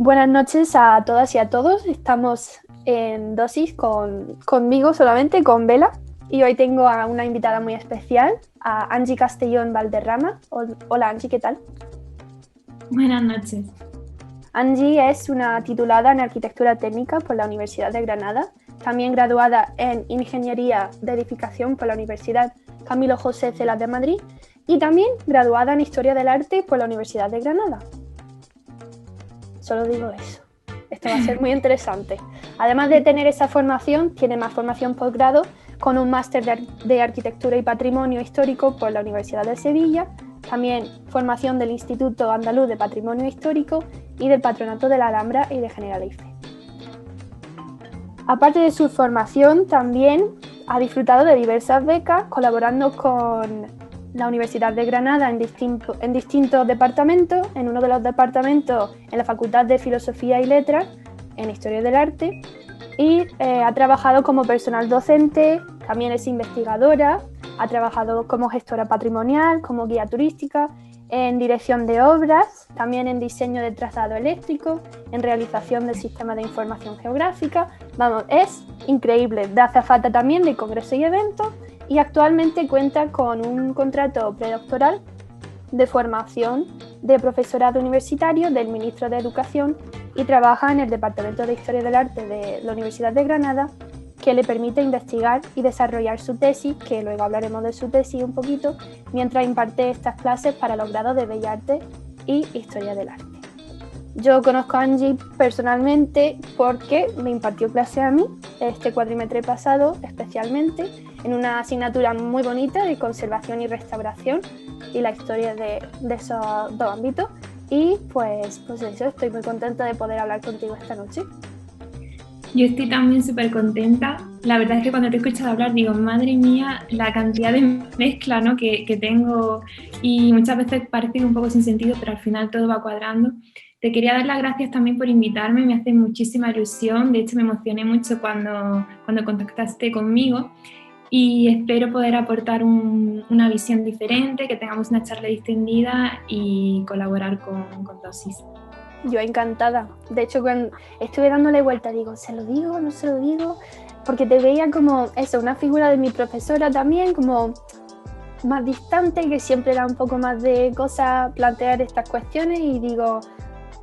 Buenas noches a todas y a todos. Estamos en Dosis conmigo solamente, con Vela. Y hoy tengo a una invitada muy especial, a Angie Castellón Valderrama. Hola Angie, ¿qué tal? Buenas noches. Angie es una titulada en Arquitectura Técnica por la Universidad de Granada, también graduada en Ingeniería de Edificación por la Universidad Camilo José Cela de Madrid y también graduada en Historia del Arte por la Universidad de Granada. Solo digo eso. Esto va a ser muy interesante. Además de tener esa formación, tiene más formación posgrado con un máster de Arquitectura y Patrimonio Histórico por la Universidad de Sevilla, también formación del Instituto Andaluz de Patrimonio Histórico y del Patronato de la Alhambra y de Generalife. Aparte de su formación, también ha disfrutado de diversas becas, colaborando con la Universidad de Granada en distintos departamentos, en uno de los departamentos en la Facultad de Filosofía y Letras, en Historia del Arte, y ha trabajado como personal docente, también es investigadora, ha trabajado como gestora patrimonial, como guía turística, en dirección de obras, también en diseño de trazado eléctrico, en realización del sistema de información geográfica. Vamos, es increíble, de azafata también de congresos y eventos, y actualmente cuenta con un contrato predoctoral de formación de profesorado universitario del ministro de Educación y trabaja en el Departamento de Historia del Arte de la Universidad de Granada, que le permite investigar y desarrollar su tesis, que luego hablaremos de su tesis un poquito, mientras imparte estas clases para los grados de Bellas Artes y Historia del Arte. Yo conozco a Angie personalmente porque me impartió clase a mí este cuatrimestre pasado, especialmente en una asignatura muy bonita de conservación y restauración y la historia de esos dos ámbitos. Y pues eso, estoy muy contenta de poder hablar contigo esta noche. Yo estoy también súper contenta. La verdad es que cuando te he escuchado hablar digo, madre mía, la cantidad de mezcla, ¿no? que tengo, y muchas veces parece un poco sin sentido, pero al final todo va cuadrando. Te quería dar las gracias también por invitarme, me hace muchísima ilusión. De hecho, me emocioné mucho cuando contactaste conmigo y espero poder aportar una visión diferente, que tengamos una charla distendida y colaborar con Dosis. Yo encantada. De hecho, cuando estuve dándole vuelta, digo, ¿se lo digo? ¿No se lo digo? Porque te veía como eso, una figura de mi profesora también, como más distante, que siempre era un poco más de cosa plantear estas cuestiones, y digo,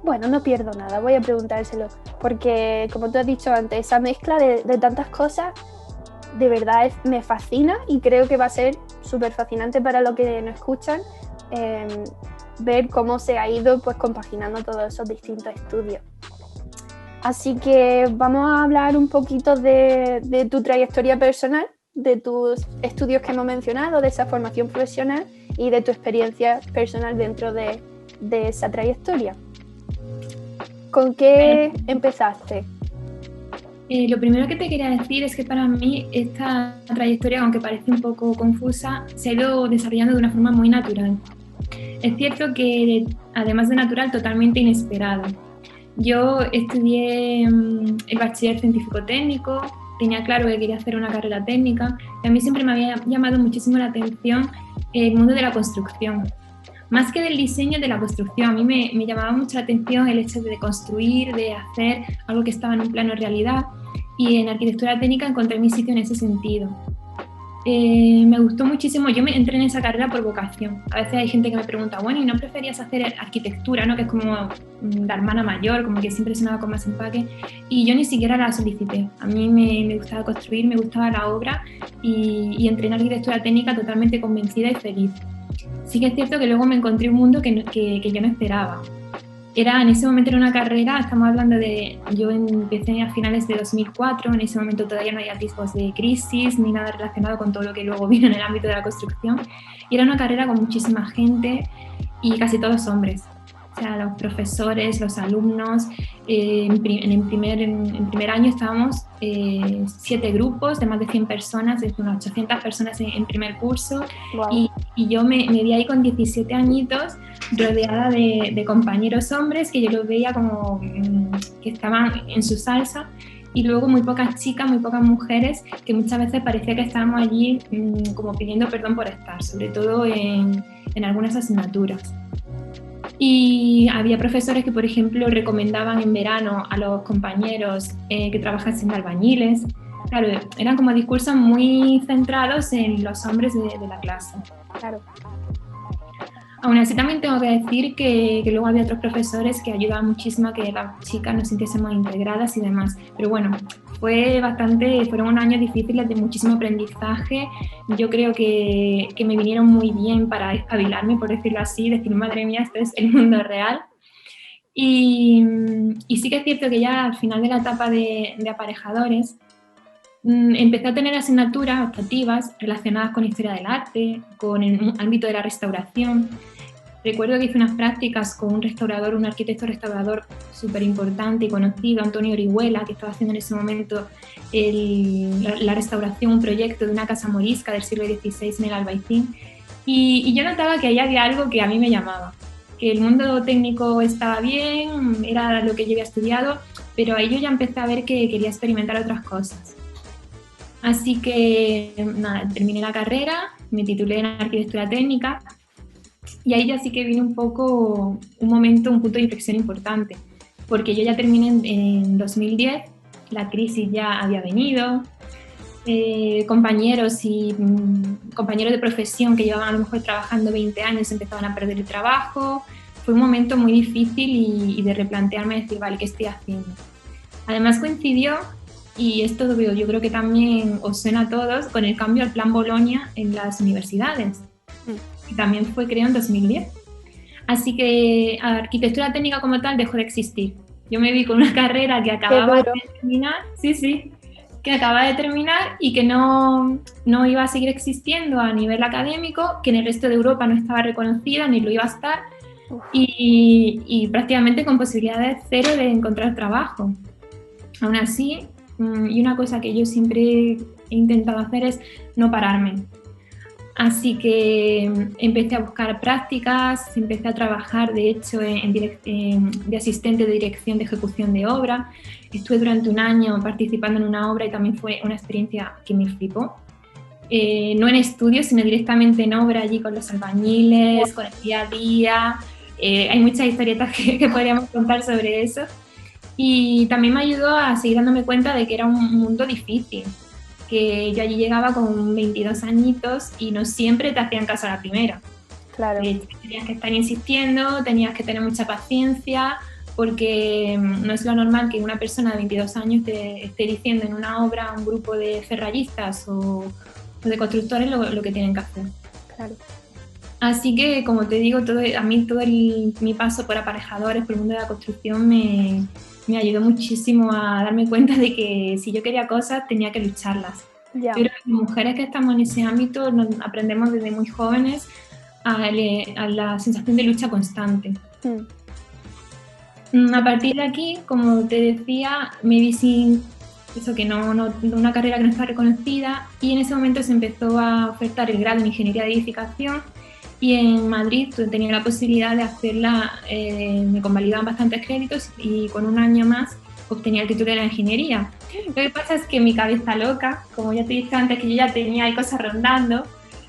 bueno, no pierdo nada, voy a preguntárselo. Porque, como tú has dicho antes, esa mezcla de tantas cosas, de verdad me fascina, y creo que va a ser súper fascinante para los que nos escuchan. Ver cómo se ha ido pues compaginando todos esos distintos estudios. Así que vamos a hablar un poquito de tu trayectoria personal, de tus estudios que hemos mencionado, de esa formación profesional y de tu experiencia personal dentro de esa trayectoria. ¿Con qué empezaste? Lo primero que te quería decir es que para mí esta trayectoria, aunque parece un poco confusa, se ha ido desarrollando de una forma muy natural. Es cierto que, además de natural, totalmente inesperado. Yo estudié el bachiller científico-técnico, tenía claro que quería hacer una carrera técnica, y a mí siempre me había llamado muchísimo la atención el mundo de la construcción. Más que del diseño, de la construcción. A mí me llamaba mucho la atención el hecho de construir, de hacer algo que estaba en un plano de realidad, y en arquitectura técnica encontré mi sitio en ese sentido. Me gustó muchísimo, yo me entré en esa carrera por vocación. A veces hay gente que me pregunta, bueno, ¿y no preferías hacer arquitectura, ¿no? Que es como la hermana mayor, como que siempre sonaba con más empaque? Y yo ni siquiera la solicité. A mí me gustaba construir, me gustaba la obra, y entré en arquitectura técnica totalmente convencida y feliz. Sí que es cierto que luego me encontré un mundo que yo no esperaba. En ese momento era una carrera, estamos hablando yo empecé a finales de 2004, en ese momento todavía no había atisbos de crisis ni nada relacionado con todo lo que luego vino en el ámbito de la construcción, y era una carrera con muchísima gente y casi todos hombres. O sea, los profesores, los alumnos, en primer año estábamos 7 grupos de más de 100 personas, es unas 800 personas en primer curso. Wow. Y yo me vi ahí con 17 añitos, rodeada de compañeros hombres que yo los veía como que estaban en su salsa, y luego muy pocas chicas, muy pocas mujeres, que muchas veces parecía que estábamos allí como pidiendo perdón por estar, sobre todo en algunas asignaturas. Y había profesores que, por ejemplo, recomendaban en verano a los compañeros que trabajasen de albañiles. Claro, eran como discursos muy centrados en los hombres de la clase. Claro. Aún así también tengo que decir que luego había otros profesores que ayudaban muchísimo a que las chicas nos sintiésemos integradas y demás. Pero bueno, fueron unos años difíciles de muchísimo aprendizaje. Yo creo que me vinieron muy bien para espabilarme, por decirlo así, decir, madre mía, esto es el mundo real. Y sí que es cierto que ya al final de la etapa de aparejadores, empecé a tener asignaturas optativas relacionadas con historia del arte, con el ámbito de la restauración. Recuerdo que hice unas prácticas con un arquitecto restaurador súper importante y conocido, Antonio Orihuela, que estaba haciendo en ese momento la restauración, un proyecto de una casa morisca del siglo XVI en el Albaicín. Y yo notaba que ahí había algo que a mí me llamaba, que el mundo técnico estaba bien, era lo que yo había estudiado, pero ahí yo ya empecé a ver que quería experimentar otras cosas. Así que nada, terminé la carrera, me titulé en arquitectura técnica y ahí ya sí que vino un poco un punto de inflexión importante, porque yo ya terminé en 2010, la crisis ya había venido, compañeros de profesión que llevaban a lo mejor trabajando 20 años empezaban a perder el trabajo. Fue un momento muy difícil y de replantearme, decir, vale, ¿qué estoy haciendo? Además coincidió, y esto yo creo que también os suena a todos, con el cambio al Plan Bolonia en las universidades, que también fue creado en 2010. Así que arquitectura técnica como tal dejó de existir. Yo me vi con una carrera que acababa de terminar, que acababa de terminar y que no iba a seguir existiendo a nivel académico, que en el resto de Europa no estaba reconocida ni lo iba a estar, y prácticamente con posibilidades cero de encontrar trabajo. Aún así, y una cosa que yo siempre he intentado hacer es no pararme. Así que empecé a buscar prácticas, empecé a trabajar, de hecho, de asistente de dirección de ejecución de obra. Estuve durante un año participando en una obra y también fue una experiencia que me flipó. No en estudios, sino directamente en obra, allí con los albañiles, con el día a día. Hay muchas historietas que podríamos contar sobre eso. Y también me ayudó a seguir dándome cuenta de que era un mundo difícil, que yo allí llegaba con 22 añitos y no siempre te hacían caso a la primera. Claro. Tenías que estar insistiendo, tenías que tener mucha paciencia, porque no es lo normal que una persona de 22 años te esté diciendo en una obra a un grupo de ferrallistas o de constructores lo que tienen que hacer. Claro. Así que, como te digo, a mí mi paso por aparejadores, por el mundo de la construcción, me ayudó muchísimo a darme cuenta de que si yo quería cosas tenía que lucharlas. Ya. Yo creo que las mujeres que estamos en ese ámbito aprendemos desde muy jóvenes a la sensación de lucha constante. A partir de aquí, como te decía, me vi sin eso, que una carrera que no estaba reconocida, y en ese momento se empezó a ofertar el grado en Ingeniería de Edificación, y en Madrid tenía la posibilidad de hacerla, me convalidaban bastantes créditos y con un año más obtenía el título de la ingeniería. Lo que pasa es que mi cabeza loca, como ya te dije antes, que yo ya tenía ahí cosas rondando,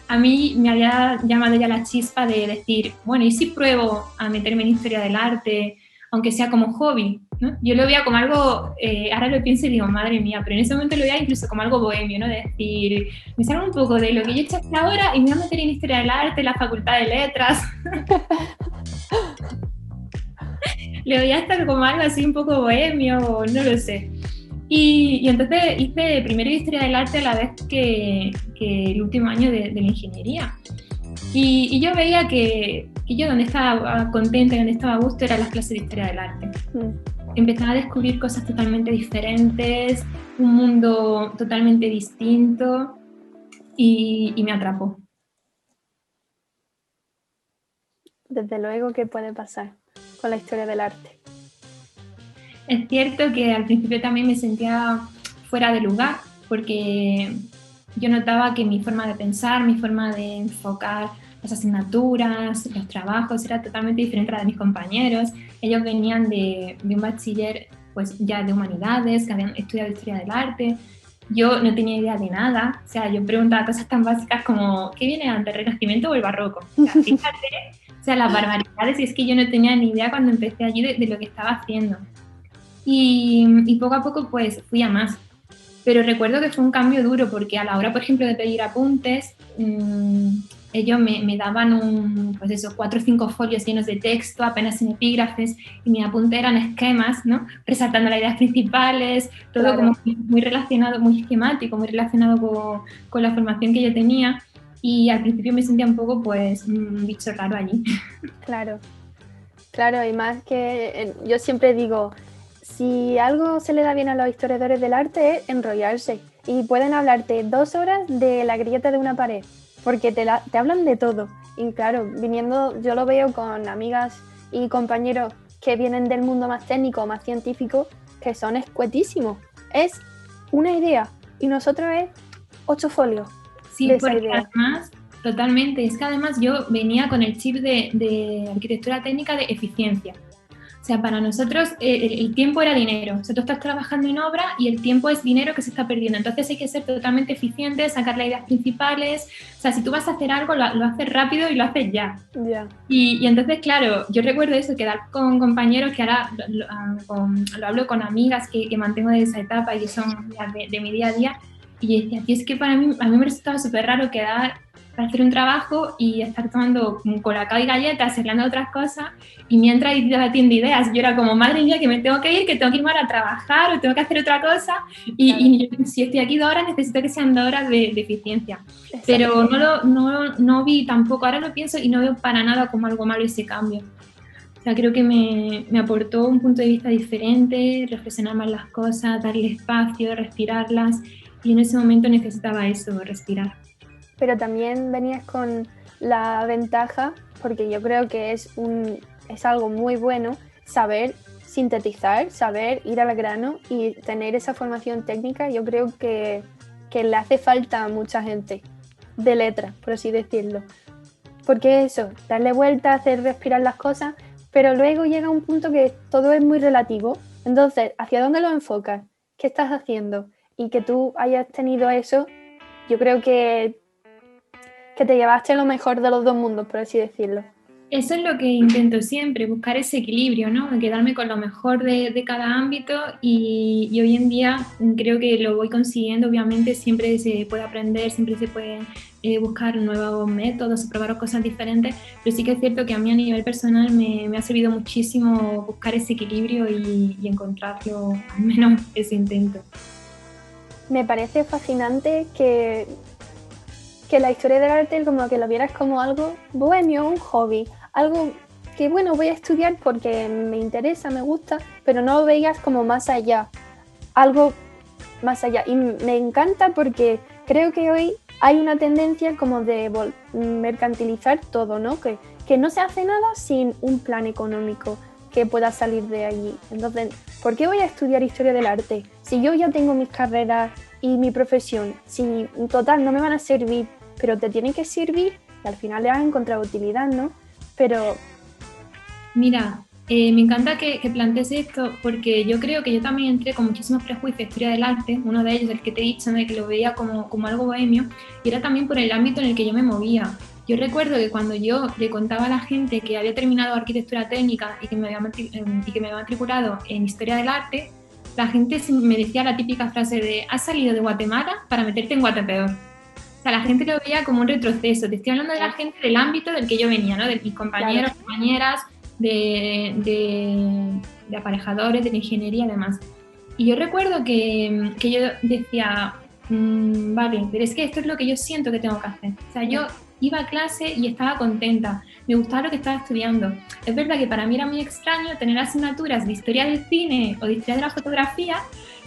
a mí me había llamado ya la chispa de decir, bueno, ¿y si pruebo a meterme en historia del arte, aunque sea como hobby? ¿No? Yo lo veía como algo, ahora lo pienso y digo, madre mía, pero en ese momento lo veía incluso como algo bohemio, ¿no? De decir, me salgo un poco de lo que yo he hecho hasta ahora y me voy a meter en historia del arte, en la facultad de letras. Lo veía hasta como algo así un poco bohemio, no lo sé. Y entonces hice primero historia del arte a la vez que el último año de la ingeniería. Y yo veía que yo donde estaba contenta y donde estaba a gusto eran las clases de historia del arte. Empezaba a descubrir cosas totalmente diferentes, un mundo totalmente distinto, y me atrapó. Desde luego que puede pasar con la historia del arte. Es cierto que al principio también me sentía fuera de lugar, porque yo notaba que mi forma de pensar, mi forma de enfocar las asignaturas, los trabajos, era totalmente diferente a la de mis compañeros. Ellos venían de un bachiller pues ya de humanidades, que habían estudiado historia del arte. Yo no tenía idea de nada, o sea, yo preguntaba cosas tan básicas como ¿qué viene antes, el Renacimiento o el Barroco? O sea, fíjate O sea, las barbaridades, y es que yo no tenía ni idea cuando empecé allí de lo que estaba haciendo. Y poco a poco pues fui a más. Pero recuerdo que fue un cambio duro porque a la hora, por ejemplo, de pedir apuntes, ellos me daban pues eso, 4 o 5 folios llenos de texto, apenas sin epígrafes, y mis apuntes eran esquemas, ¿no? Resaltando las ideas principales, todo Claro. como muy relacionado, muy esquemático, muy relacionado con la formación que yo tenía. Y al principio me sentía un poco, pues, un bicho raro allí. Claro, claro, y más que yo siempre digo, si algo se le da bien a los historiadores del arte es enrollarse y pueden hablarte 2 horas de la grieta de una pared, porque te hablan de todo. Y claro, viniendo, yo lo veo con amigas y compañeros que vienen del mundo más técnico, más científico, que son escuetísimos. Es una idea y nosotros es 8 folios Sí, de esa porque idea. además, totalmente, es que además yo venía con el chip de arquitectura técnica de eficiencia. O sea, para nosotros el tiempo era dinero. O sea, tú estás trabajando en obra y el tiempo es dinero que se está perdiendo. Entonces hay que ser totalmente eficiente, sacar las ideas principales. O sea, si tú vas a hacer algo, lo haces rápido y lo haces ya. Ya. Y entonces, claro, yo recuerdo eso, quedar con compañeros que ahora lo hablo con amigas que mantengo de esa etapa y que son de mi día a día. Y yo decía, tío, es que a mí me resultaba súper raro quedar para hacer un trabajo y estar tomando colacao y galletas, hablando de otras cosas, y mientras ir debatiendo ideas. Yo era como, madre mía, que me tengo que ir, que tengo que irme a trabajar o tengo que hacer otra cosa. Y si estoy aquí 2 horas, necesito que sean 2 horas de eficiencia. Exacto. Pero no vi tampoco, ahora lo pienso y no veo para nada como algo malo ese cambio. O sea, creo que me aportó un punto de vista diferente, reflexionar más las cosas, darle espacio, respirarlas, y en ese momento necesitaba eso, respirar. Pero también venías con la ventaja, porque yo creo que es algo muy bueno, saber sintetizar, saber ir al grano y tener esa formación técnica. Yo creo que le hace falta a mucha gente de letra, por así decirlo. Porque eso, darle vuelta, hacer respirar las cosas, pero luego llega un punto que todo es muy relativo. Entonces, ¿hacia dónde lo enfocas? ¿Qué estás haciendo? Y que tú hayas tenido eso, yo creo que te llevaste lo mejor de los 2 mundos, por así decirlo. Eso es lo que intento siempre, buscar ese equilibrio, ¿no? Quedarme con lo mejor de cada ámbito y hoy en día creo que lo voy consiguiendo. Obviamente siempre se puede aprender, siempre se pueden buscar nuevos métodos, probar cosas diferentes, pero sí que es cierto que a mí a nivel personal me ha servido muchísimo buscar ese equilibrio y encontrarlo, al menos ese intento. Me parece fascinante que la historia del arte como que lo vieras como algo bohemio, un hobby, algo que bueno, voy a estudiar porque me interesa, me gusta, pero no lo veías como más allá, algo más allá. Y me encanta porque creo que hoy hay una tendencia como de mercantilizar todo, ¿no? Que no se hace nada sin un plan económico que pueda salir de allí. Entonces, ¿por qué voy a estudiar historia del arte? Si yo ya tengo mis carreras y mi profesión, si en total no me van a servir, pero te tienen que servir y al final le vas a encontrar utilidad, ¿no? Pero... Mira, me encanta que plantees esto porque yo creo que yo también entré con muchísimos prejuicios de historia del arte, uno de ellos, el que te he dicho, de que lo veía como algo bohemio, y era también por el ámbito en el que yo me movía. Yo recuerdo que cuando yo le contaba a la gente que había terminado arquitectura técnica y que me había matriculado en historia del arte, la gente me decía la típica frase de ¿has salido de Guatemala para meterte en Guatepeor? O sea, la gente lo veía como un retroceso. Te estoy hablando de la gente del ámbito del que yo venía, ¿no? De mis compañeros, claro, compañeras, de aparejadores, de la ingeniería y demás. Y yo recuerdo que yo decía, vale, pero es que esto es lo que yo siento que tengo que hacer. O sea, yo iba a clase y estaba contenta, me gustaba lo que estaba estudiando. Es verdad que para mí era muy extraño tener asignaturas de historia del cine o de historia de la fotografía,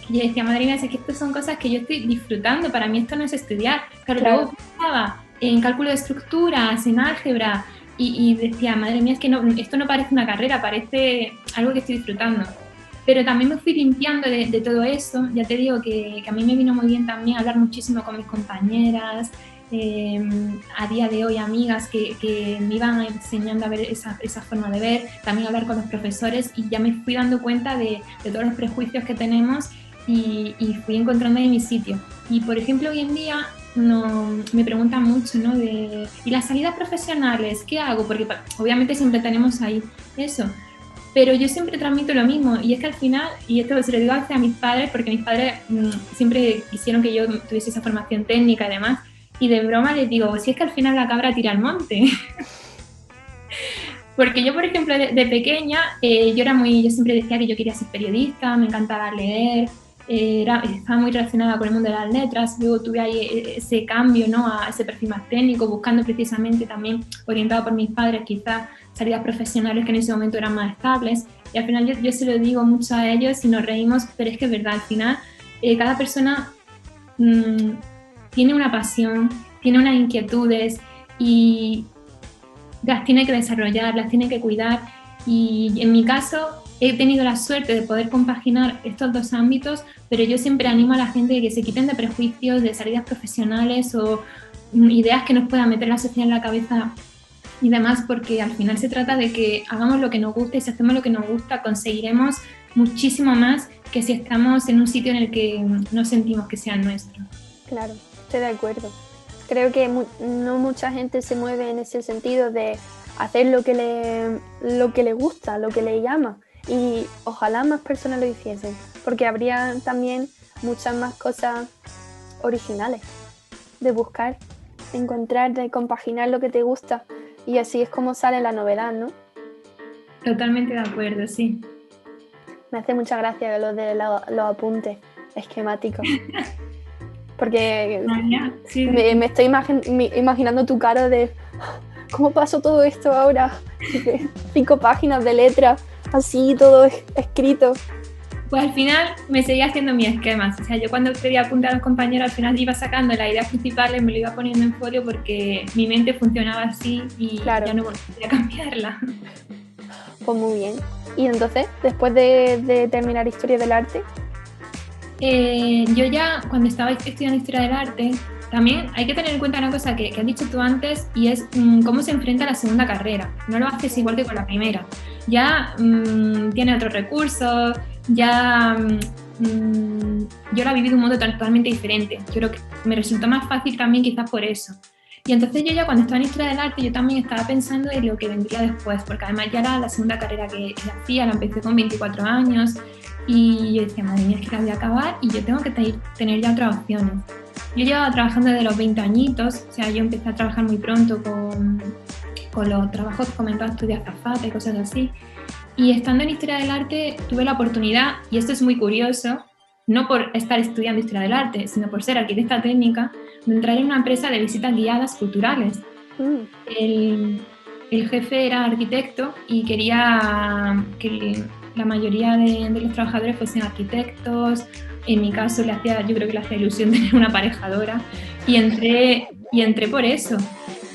y yo decía, madre mía, es que estas son cosas que yo estoy disfrutando, para mí esto no es estudiar. Claro. Luego pensaba en cálculo de estructuras, en álgebra, y decía, madre mía, es que esto no parece una carrera, parece algo que estoy disfrutando. Pero también me fui limpiando de todo eso. Ya te digo que a mí me vino muy bien también hablar muchísimo con mis compañeras, a día de hoy amigas que me iban enseñando a ver esa forma de ver, también hablar con los profesores, y ya me fui dando cuenta de todos los prejuicios que tenemos y fui encontrando ahí mi sitio. Y por ejemplo, hoy en día me preguntan mucho, ¿no? ¿Y las salidas profesionales? ¿Qué hago? Porque obviamente siempre tenemos ahí eso. Pero yo siempre transmito lo mismo, y es que al final, y esto se lo digo a mis padres, porque mis padres siempre quisieron que yo tuviese esa formación técnica y demás, y de broma les digo, si es que al final la cabra tira al monte. Porque yo, por ejemplo, de pequeña, yo siempre decía que yo quería ser periodista, me encantaba leer, estaba muy relacionada con el mundo de las letras, luego tuve ahí ese cambio, ¿no? A ese perfil más técnico, buscando precisamente también, orientado por mis padres, quizás salidas profesionales que en ese momento eran más estables, y al final yo se lo digo mucho a ellos y nos reímos, pero es que es verdad, al final cada persona tiene una pasión, tiene unas inquietudes y las tiene que desarrollar, las tiene que cuidar, y en mi caso he tenido la suerte de poder compaginar estos dos ámbitos, pero yo siempre animo a la gente que se quiten de prejuicios, de salidas profesionales o ideas que nos puedan meter la sociedad en la cabeza y demás, porque al final se trata de que hagamos lo que nos gusta, y si hacemos lo que nos gusta conseguiremos muchísimo más que si estamos en un sitio en el que no sentimos que sea nuestro. Claro, estoy de acuerdo. Creo que no mucha gente se mueve en ese sentido de hacer lo que le gusta, lo que le llama, y ojalá más personas lo hiciesen, porque habría también muchas más cosas originales de buscar, de encontrar, de compaginar lo que te gusta, y así es como sale la novedad, ¿no? Totalmente de acuerdo, sí. Me hace mucha gracia lo de los apuntes esquemáticos. Porque sí. me estoy imaginando tu cara de ¿cómo pasó todo esto ahora? 5 páginas de letras, así todo escrito. Pues al final me seguía haciendo mis esquemas. O sea, yo cuando pedía apuntar a los compañeros, al final iba sacando las ideas principales, me lo iba poniendo en folio porque mi mente funcionaba así y claro, ya no volvía a cambiarla. Pues muy bien. Y entonces, después de terminar Historia del Arte, yo ya cuando estaba estudiando Historia del Arte, también hay que tener en cuenta una cosa que has dicho tú antes, y es cómo se enfrenta a la segunda carrera. No lo haces igual que con la primera. Ya tiene otros recursos, ya yo la viví de un modo totalmente diferente. Yo creo que me resultó más fácil también quizás por eso. Y entonces yo ya cuando estaba en Historia del Arte, yo también estaba pensando en lo que vendría después, porque además ya era la segunda carrera que hacía, la empecé con 24 años, y yo decía, madre mía, es que la voy a acabar y yo tengo que tener ya otras opciones. Yo llevaba trabajando desde los 20 añitos, o sea, yo empecé a trabajar muy pronto con los trabajos que comentaba, estudiar azafata y cosas así. Y estando en Historia del Arte tuve la oportunidad, y esto es muy curioso, no por estar estudiando Historia del Arte, sino por ser arquitecta técnica, de entrar en una empresa de visitas guiadas culturales. El jefe era arquitecto y quería que la mayoría de los trabajadores fuesen arquitectos. En mi caso yo creo que le hacía ilusión tener una aparejadora, y entré por eso.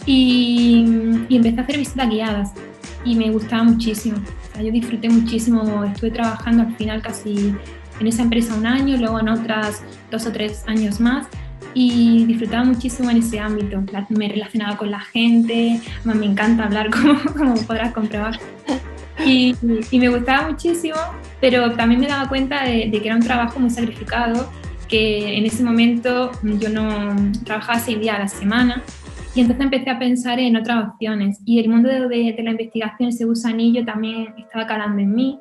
Y empecé a hacer visitas guiadas y me gustaba muchísimo. O sea, yo disfruté muchísimo, estuve trabajando al final casi en esa empresa un año, luego en otras 2 o 3 años más, y disfrutaba muchísimo en ese ámbito. Me relacionaba con la gente, me encanta hablar, como podrás comprobar. Y me gustaba muchísimo, pero también me daba cuenta de que era un trabajo muy sacrificado, que en ese momento yo no trabajaba 6 días a la semana, y entonces empecé a pensar en otras opciones, y el mundo de la investigación, ese gusanillo también estaba calando en mí,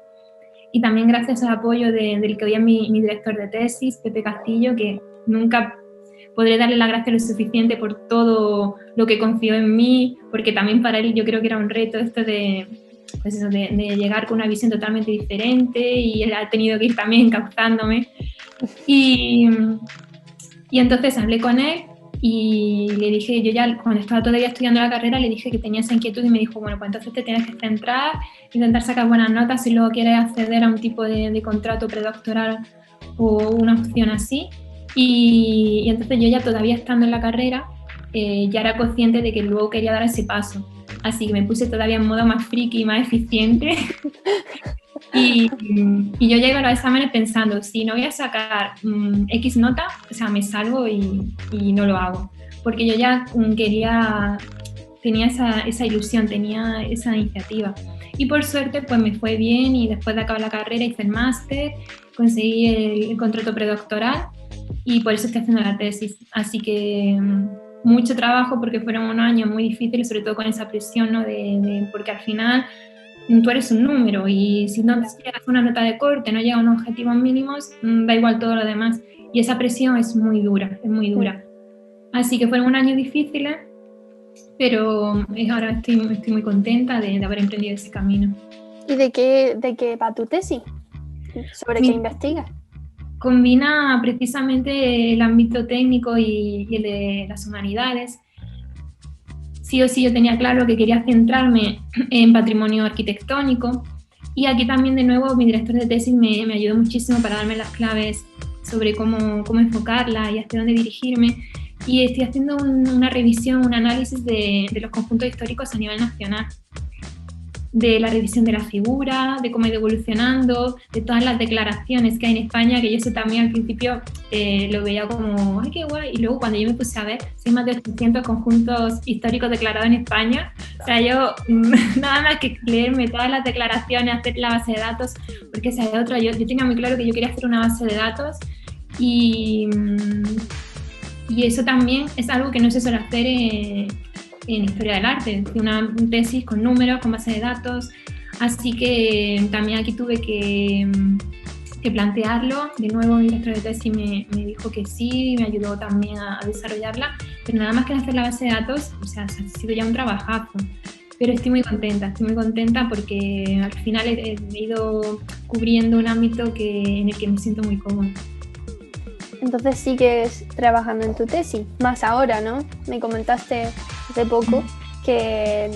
y también gracias al apoyo del que hoy es mi director de tesis, Pepe Castillo, que nunca podré darle las gracias lo suficiente por todo lo que confió en mí, porque también para él yo creo que era un reto esto de llegar con una visión totalmente diferente, y él ha tenido que ir también encauzándome. Y entonces hablé con él y le dije, yo ya cuando estaba todavía estudiando la carrera, le dije que tenía esa inquietud, y me dijo, bueno, pues entonces te tienes que centrar, intentar sacar buenas notas si luego quieres acceder a un tipo de contrato predoctoral o una opción así. Y entonces yo ya todavía estando en la carrera, ya era consciente de que luego quería dar ese paso. Así que me puse todavía en modo más friki y más eficiente. Y yo llego a los exámenes pensando, si no voy a sacar X nota, o sea, me salgo y no lo hago. Porque yo ya tenía esa ilusión, tenía esa iniciativa. Y por suerte, pues me fue bien, y después de acabar la carrera hice el máster, conseguí el contrato predoctoral, y por eso estoy haciendo la tesis. Así que mucho trabajo porque fueron unos años muy difíciles, sobre todo con esa presión, ¿no? Porque al final tú eres un número y si no llegas a una nota de corte, no llegas a unos objetivos mínimos, da igual todo lo demás. Y esa presión es muy dura, es muy dura. Así que fueron unos años difíciles, pero ahora estoy muy contenta de haber emprendido ese camino. ¿Y de qué va tu tesis? ¿Sobre qué investigas? Combina precisamente el ámbito técnico y el de las humanidades. Sí o sí yo tenía claro que quería centrarme en patrimonio arquitectónico, y aquí también de nuevo mi director de tesis me ayudó muchísimo para darme las claves sobre cómo enfocarla y hacia dónde dirigirme, y estoy haciendo una revisión, un análisis de los conjuntos históricos a nivel nacional, de la revisión de la figura, de cómo ha ido evolucionando, de todas las declaraciones que hay en España, que yo eso también al principio lo veía como, ¡ay, qué guay! Y luego cuando yo me puse a ver, hay más de 800 conjuntos históricos declarados en España. O sea, yo nada más que leerme todas las declaraciones, hacer la base de datos, porque esa es otra. Yo tenía muy claro que yo quería hacer una base de datos, y eso también es algo que no se suele hacer en historia del arte, una tesis con números, con base de datos, así que también aquí tuve que plantearlo. De nuevo mi director de tesis me dijo que sí, me ayudó también a desarrollarla, pero nada más que hacer la base de datos, o sea, ha sido ya un trabajazo. Pero estoy muy contenta porque al final he ido cubriendo un ámbito en el que me siento muy cómoda. Entonces sigues trabajando en tu tesis, más ahora, ¿no? Me comentaste hace poco que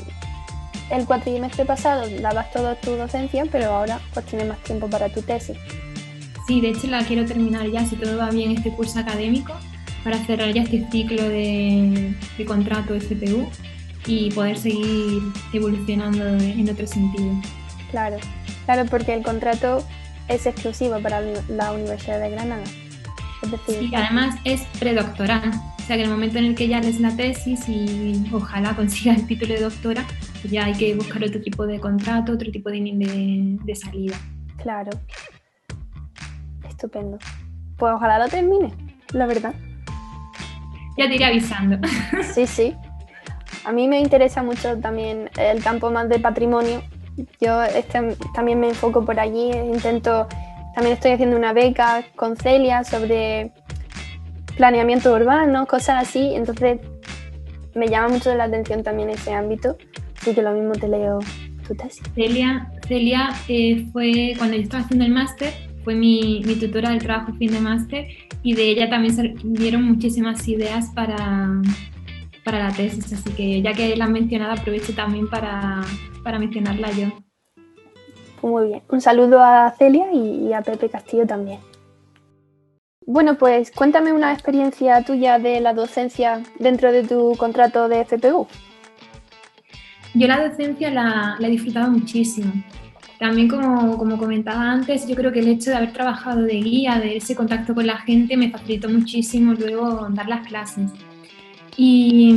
el cuatrimestre pasado dabas toda tu docencia, pero ahora pues tienes más tiempo para tu tesis. Sí, de hecho la quiero terminar ya, si todo va bien, este curso académico, para cerrar ya este ciclo de contrato FPU y poder seguir evolucionando en otro sentido. Claro, porque el contrato es exclusivo para la Universidad de Granada. Es decir, sí, además es predoctoral, o sea que en el momento en el que ya lees la tesis y ojalá consiga el título de doctora, pues ya hay que buscar otro tipo de contrato, otro tipo de salida. Claro. Estupendo. Pues ojalá lo termine, la verdad. Ya te iré avisando. Sí. A mí me interesa mucho también el campo más de patrimonio. Yo también me enfoco por allí, también estoy haciendo una beca con Celia sobre planeamiento urbano, cosas así, entonces me llama mucho la atención también ese ámbito, así que lo mismo te leo tu tesis. Celia fue, cuando yo estaba haciendo el máster, fue mi tutora del trabajo fin de máster, y de ella también se dieron muchísimas ideas para la tesis, así que ya que la han mencionado, aprovecho también para mencionarla yo. Muy bien, un saludo a Celia y a Pepe Castillo también. Bueno, pues cuéntame una experiencia tuya de la docencia dentro de tu contrato de FPU. Yo la docencia la he disfrutado muchísimo. También, como comentaba antes, yo creo que el hecho de haber trabajado de guía, de ese contacto con la gente, me facilitó muchísimo luego dar las clases. Y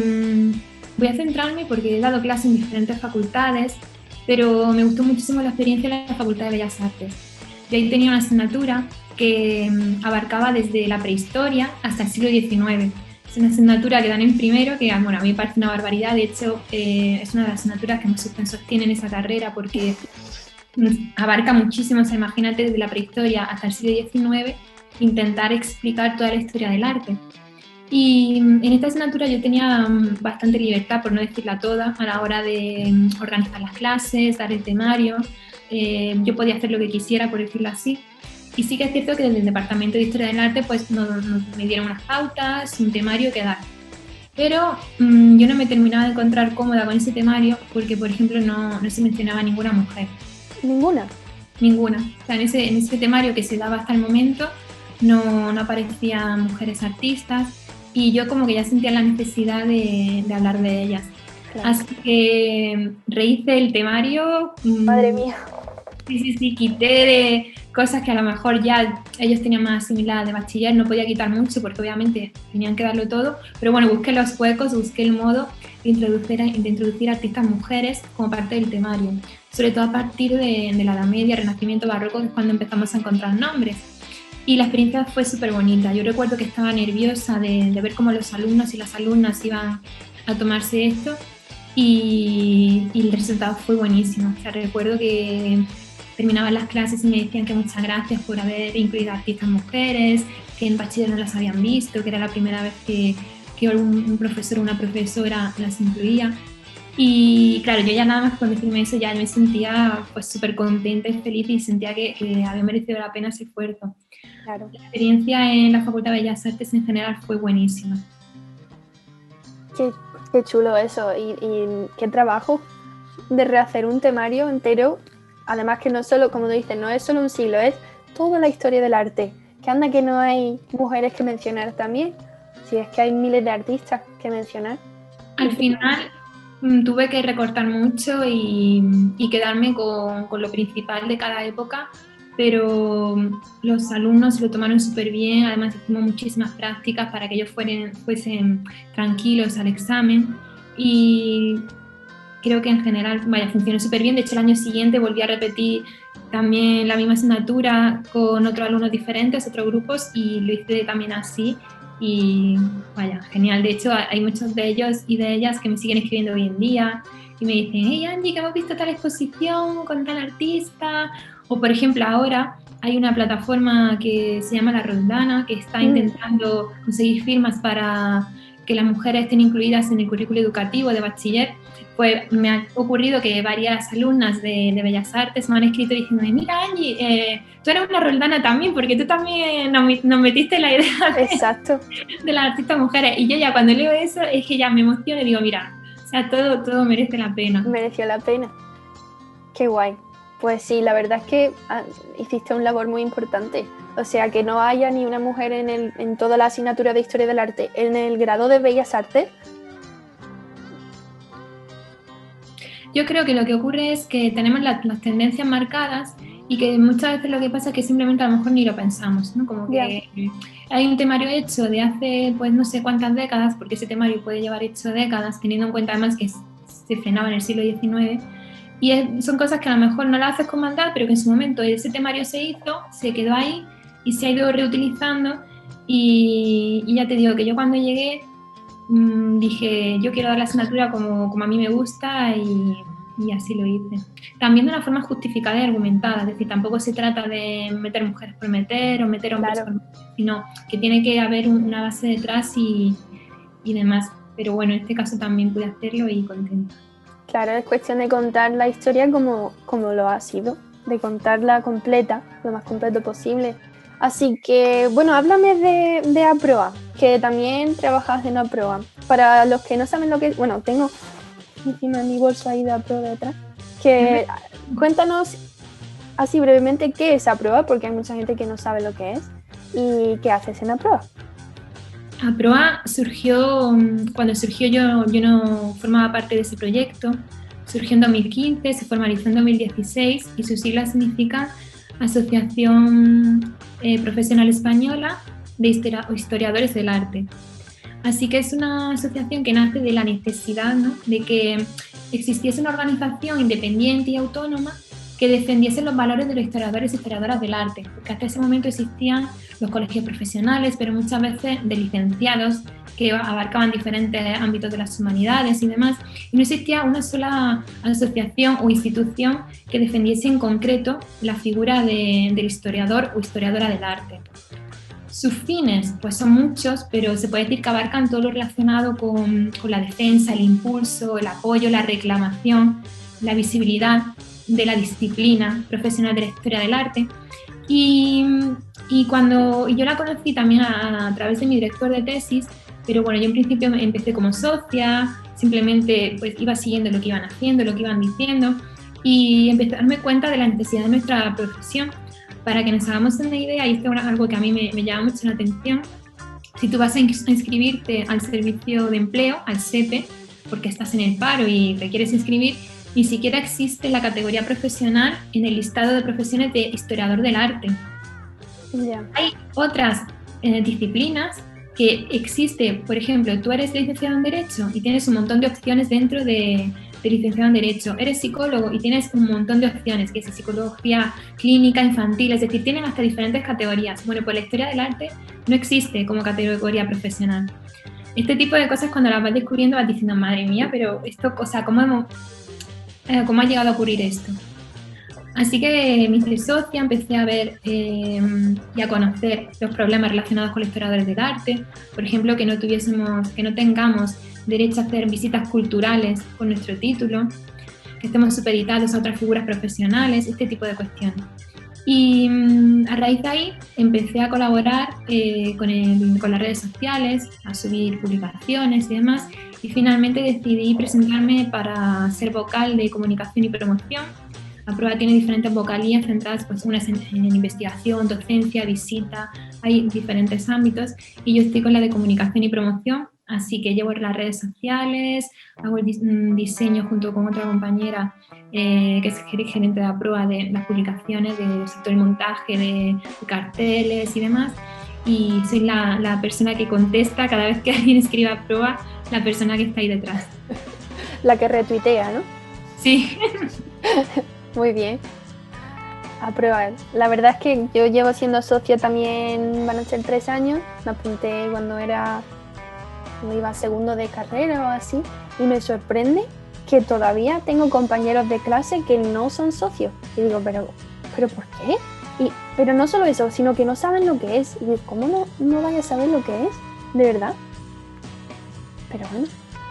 voy a centrarme porque he dado clases en diferentes facultades, pero me gustó muchísimo la experiencia en la Facultad de Bellas Artes. Yo ahí tenía una asignatura que abarcaba desde la prehistoria hasta el siglo XIX. Es una asignatura que dan en primero, que bueno, a mí me parece una barbaridad. De hecho, es una de las asignaturas que más suspensos tienen esa carrera porque abarca muchísimo. O sea, imagínate desde la prehistoria hasta el siglo XIX intentar explicar toda la historia del arte. Y en esta asignatura yo tenía bastante libertad, por no decirla toda, a la hora de organizar las clases, dar el temario. Yo podía hacer lo que quisiera, por decirlo así. Y sí que es cierto que desde el Departamento de Historia del Arte pues me dieron unas pautas, un temario que dar. Pero yo no me terminaba de encontrar cómoda con ese temario porque, por ejemplo, no se mencionaba ninguna mujer. ¿Ninguna? Ninguna. O sea, en ese temario que se daba hasta el momento no aparecían mujeres artistas. Y yo como que ya sentía la necesidad de hablar de ellas. Claro. Así que rehice el temario. Madre mía. Sí, quité de cosas que a lo mejor ya ellos tenían más asimiladas de bachiller, no podía quitar mucho porque obviamente tenían que darlo todo, pero bueno, busqué los huecos, busqué el modo de introducir artistas mujeres como parte del temario, sobre todo a partir de la Edad Media, Renacimiento, Barroco, que es cuando empezamos a encontrar nombres. Y la experiencia fue súper bonita. Yo recuerdo que estaba nerviosa de ver cómo los alumnos y las alumnas iban a tomarse esto y el resultado fue buenísimo. O sea, recuerdo que terminaban las clases y me decían que muchas gracias por haber incluido artistas mujeres, que en bachiller no las habían visto, que era la primera vez que un profesor o una profesora las incluía. Y claro, yo ya nada más con decirme eso ya me sentía pues súper contenta y feliz y sentía que había merecido la pena ese esfuerzo. Claro. La experiencia en la Facultad de Bellas Artes en general fue buenísima. Qué chulo eso y qué trabajo de rehacer un temario entero. Además que no solo, como tú dices, no es solo un siglo, es toda la historia del arte. Que anda que no hay mujeres que mencionar también, si es que hay miles de artistas que mencionar. Al final tuve que recortar mucho y quedarme con lo principal de cada época, pero los alumnos lo tomaron súper bien, además hicimos muchísimas prácticas para que ellos fuesen tranquilos al examen y creo que en general funcionó súper bien. De hecho, el año siguiente volví a repetir también la misma asignatura con otros alumnos diferentes, otros grupos, y lo hice también así. Y genial. De hecho, hay muchos de ellos y de ellas que me siguen escribiendo hoy en día y me dicen, hey Angie, que hemos visto tal exposición con tal artista. O por ejemplo, ahora hay una plataforma que se llama La Roldana, que está intentando conseguir firmas para que las mujeres estén incluidas en el currículo educativo de bachiller. Pues me ha ocurrido que varias alumnas de Bellas Artes me han escrito diciéndome, mira Angie, tú eres una roldana también, porque tú también nos metiste la idea de las artistas mujeres. Y yo ya cuando leo eso es que ya me emociono y digo, mira, o sea, todo merece la pena. Mereció la pena. Qué guay. Pues sí, la verdad es que hiciste un labor muy importante. O sea, que no haya ni una mujer en toda la asignatura de Historia del Arte. En el grado de Bellas Artes, yo creo que lo que ocurre es que tenemos las tendencias marcadas y que muchas veces lo que pasa es que simplemente a lo mejor ni lo pensamos, ¿no? Como que hay un temario hecho de hace, pues no sé cuántas décadas, porque ese temario puede llevar hecho décadas, teniendo en cuenta además que se frenaba en el siglo XIX, y son cosas que a lo mejor no las haces con maldad, pero que en su momento ese temario se hizo, se quedó ahí y se ha ido reutilizando, y ya te digo que yo cuando llegué dije, yo quiero dar la asignatura como a mí me gusta y así lo hice. También de una forma justificada y argumentada, es decir, tampoco se trata de meter mujeres por meter o meter hombres por meter, sino que tiene que haber una base detrás y demás. Pero bueno, en este caso también pude hacerlo y contenta. Claro, es cuestión de contar la historia como lo ha sido, de contarla completa, lo más completo posible. Así que, bueno, háblame de APROA, que también trabajas en APROA. Para los que no saben lo que es, bueno, tengo encima de mi bolso ahí de APROA detrás, que cuéntanos así brevemente qué es APROA, porque hay mucha gente que no sabe lo que es, y qué haces en APROA. APROA surgió, cuando surgió yo no formaba parte de ese proyecto, surgió en 2015, se formalizó en 2016 y sus siglas significan Asociación Profesional Española de Historiadores del Arte. Así que es una asociación que nace de la necesidad, ¿no?, de que existiese una organización independiente y autónoma que defendiese los valores de los historiadores y historiadoras del arte, porque hasta ese momento existían los colegios profesionales, pero muchas veces de licenciados que abarcaban diferentes ámbitos de las humanidades y demás, y no existía una sola asociación o institución que defendiese en concreto la figura del historiador o historiadora del arte. Sus fines pues son muchos, pero se puede decir que abarcan todo lo relacionado con la defensa, el impulso, el apoyo, la reclamación, la visibilidad de la disciplina profesional de la historia del arte. Y cuando yo la conocí también a través de mi director de tesis, pero bueno, yo en principio empecé como socia, simplemente pues iba siguiendo lo que iban haciendo, lo que iban diciendo, y empecé a darme cuenta de la necesidad de nuestra profesión. Para que nos hagamos una idea, y esto es algo que a mí me llama mucho la atención, si tú vas a inscribirte al servicio de empleo, al SEPE, porque estás en el paro y te quieres inscribir, ni siquiera existe la categoría profesional en el listado de profesiones de historiador del arte. Hay otras disciplinas que existe, por ejemplo, tú eres licenciado en Derecho y tienes un montón de opciones dentro de de licenciado en Derecho, eres psicólogo y tienes un montón de opciones, que es psicología clínica, infantil, es decir, tienen hasta diferentes categorías. Bueno, pues la historia del arte no existe como categoría profesional. Este tipo de cosas cuando las vas descubriendo vas diciendo, madre mía, pero esto, o sea, ¿cómo ha llegado a ocurrir esto? Así que me hice socia, empecé a ver y a conocer los problemas relacionados con los historiadores del arte. Por ejemplo, que no tengamos derecho a hacer visitas culturales con nuestro título, que estemos supeditados a otras figuras profesionales, este tipo de cuestiones. Y a raíz de ahí empecé a colaborar con las redes sociales, a subir publicaciones y demás, y finalmente decidí presentarme para ser vocal de comunicación y promoción. APROA tiene diferentes vocalías centradas, pues unas en investigación, docencia, visita, hay diferentes ámbitos, y yo estoy con la de comunicación y promoción, así que llevo las redes sociales, hago el diseño junto con otra compañera que es gerente de APROA de las publicaciones, del sector y montaje de carteles y demás, y soy la persona que contesta cada vez que alguien escribe APROA, la persona que está ahí detrás. La que retuitea, ¿no? Sí. Muy bien. APROA. La verdad es que yo llevo siendo socia también, van a ser 3 años. Me apunté cuando iba a segundo de carrera o así, y me sorprende que todavía tengo compañeros de clase que no son socios. Y digo, pero ¿por qué? Pero no solo eso, sino que no saben lo que es. Y digo, ¿cómo no vaya a saber lo que es? ¿De verdad? Pero bueno,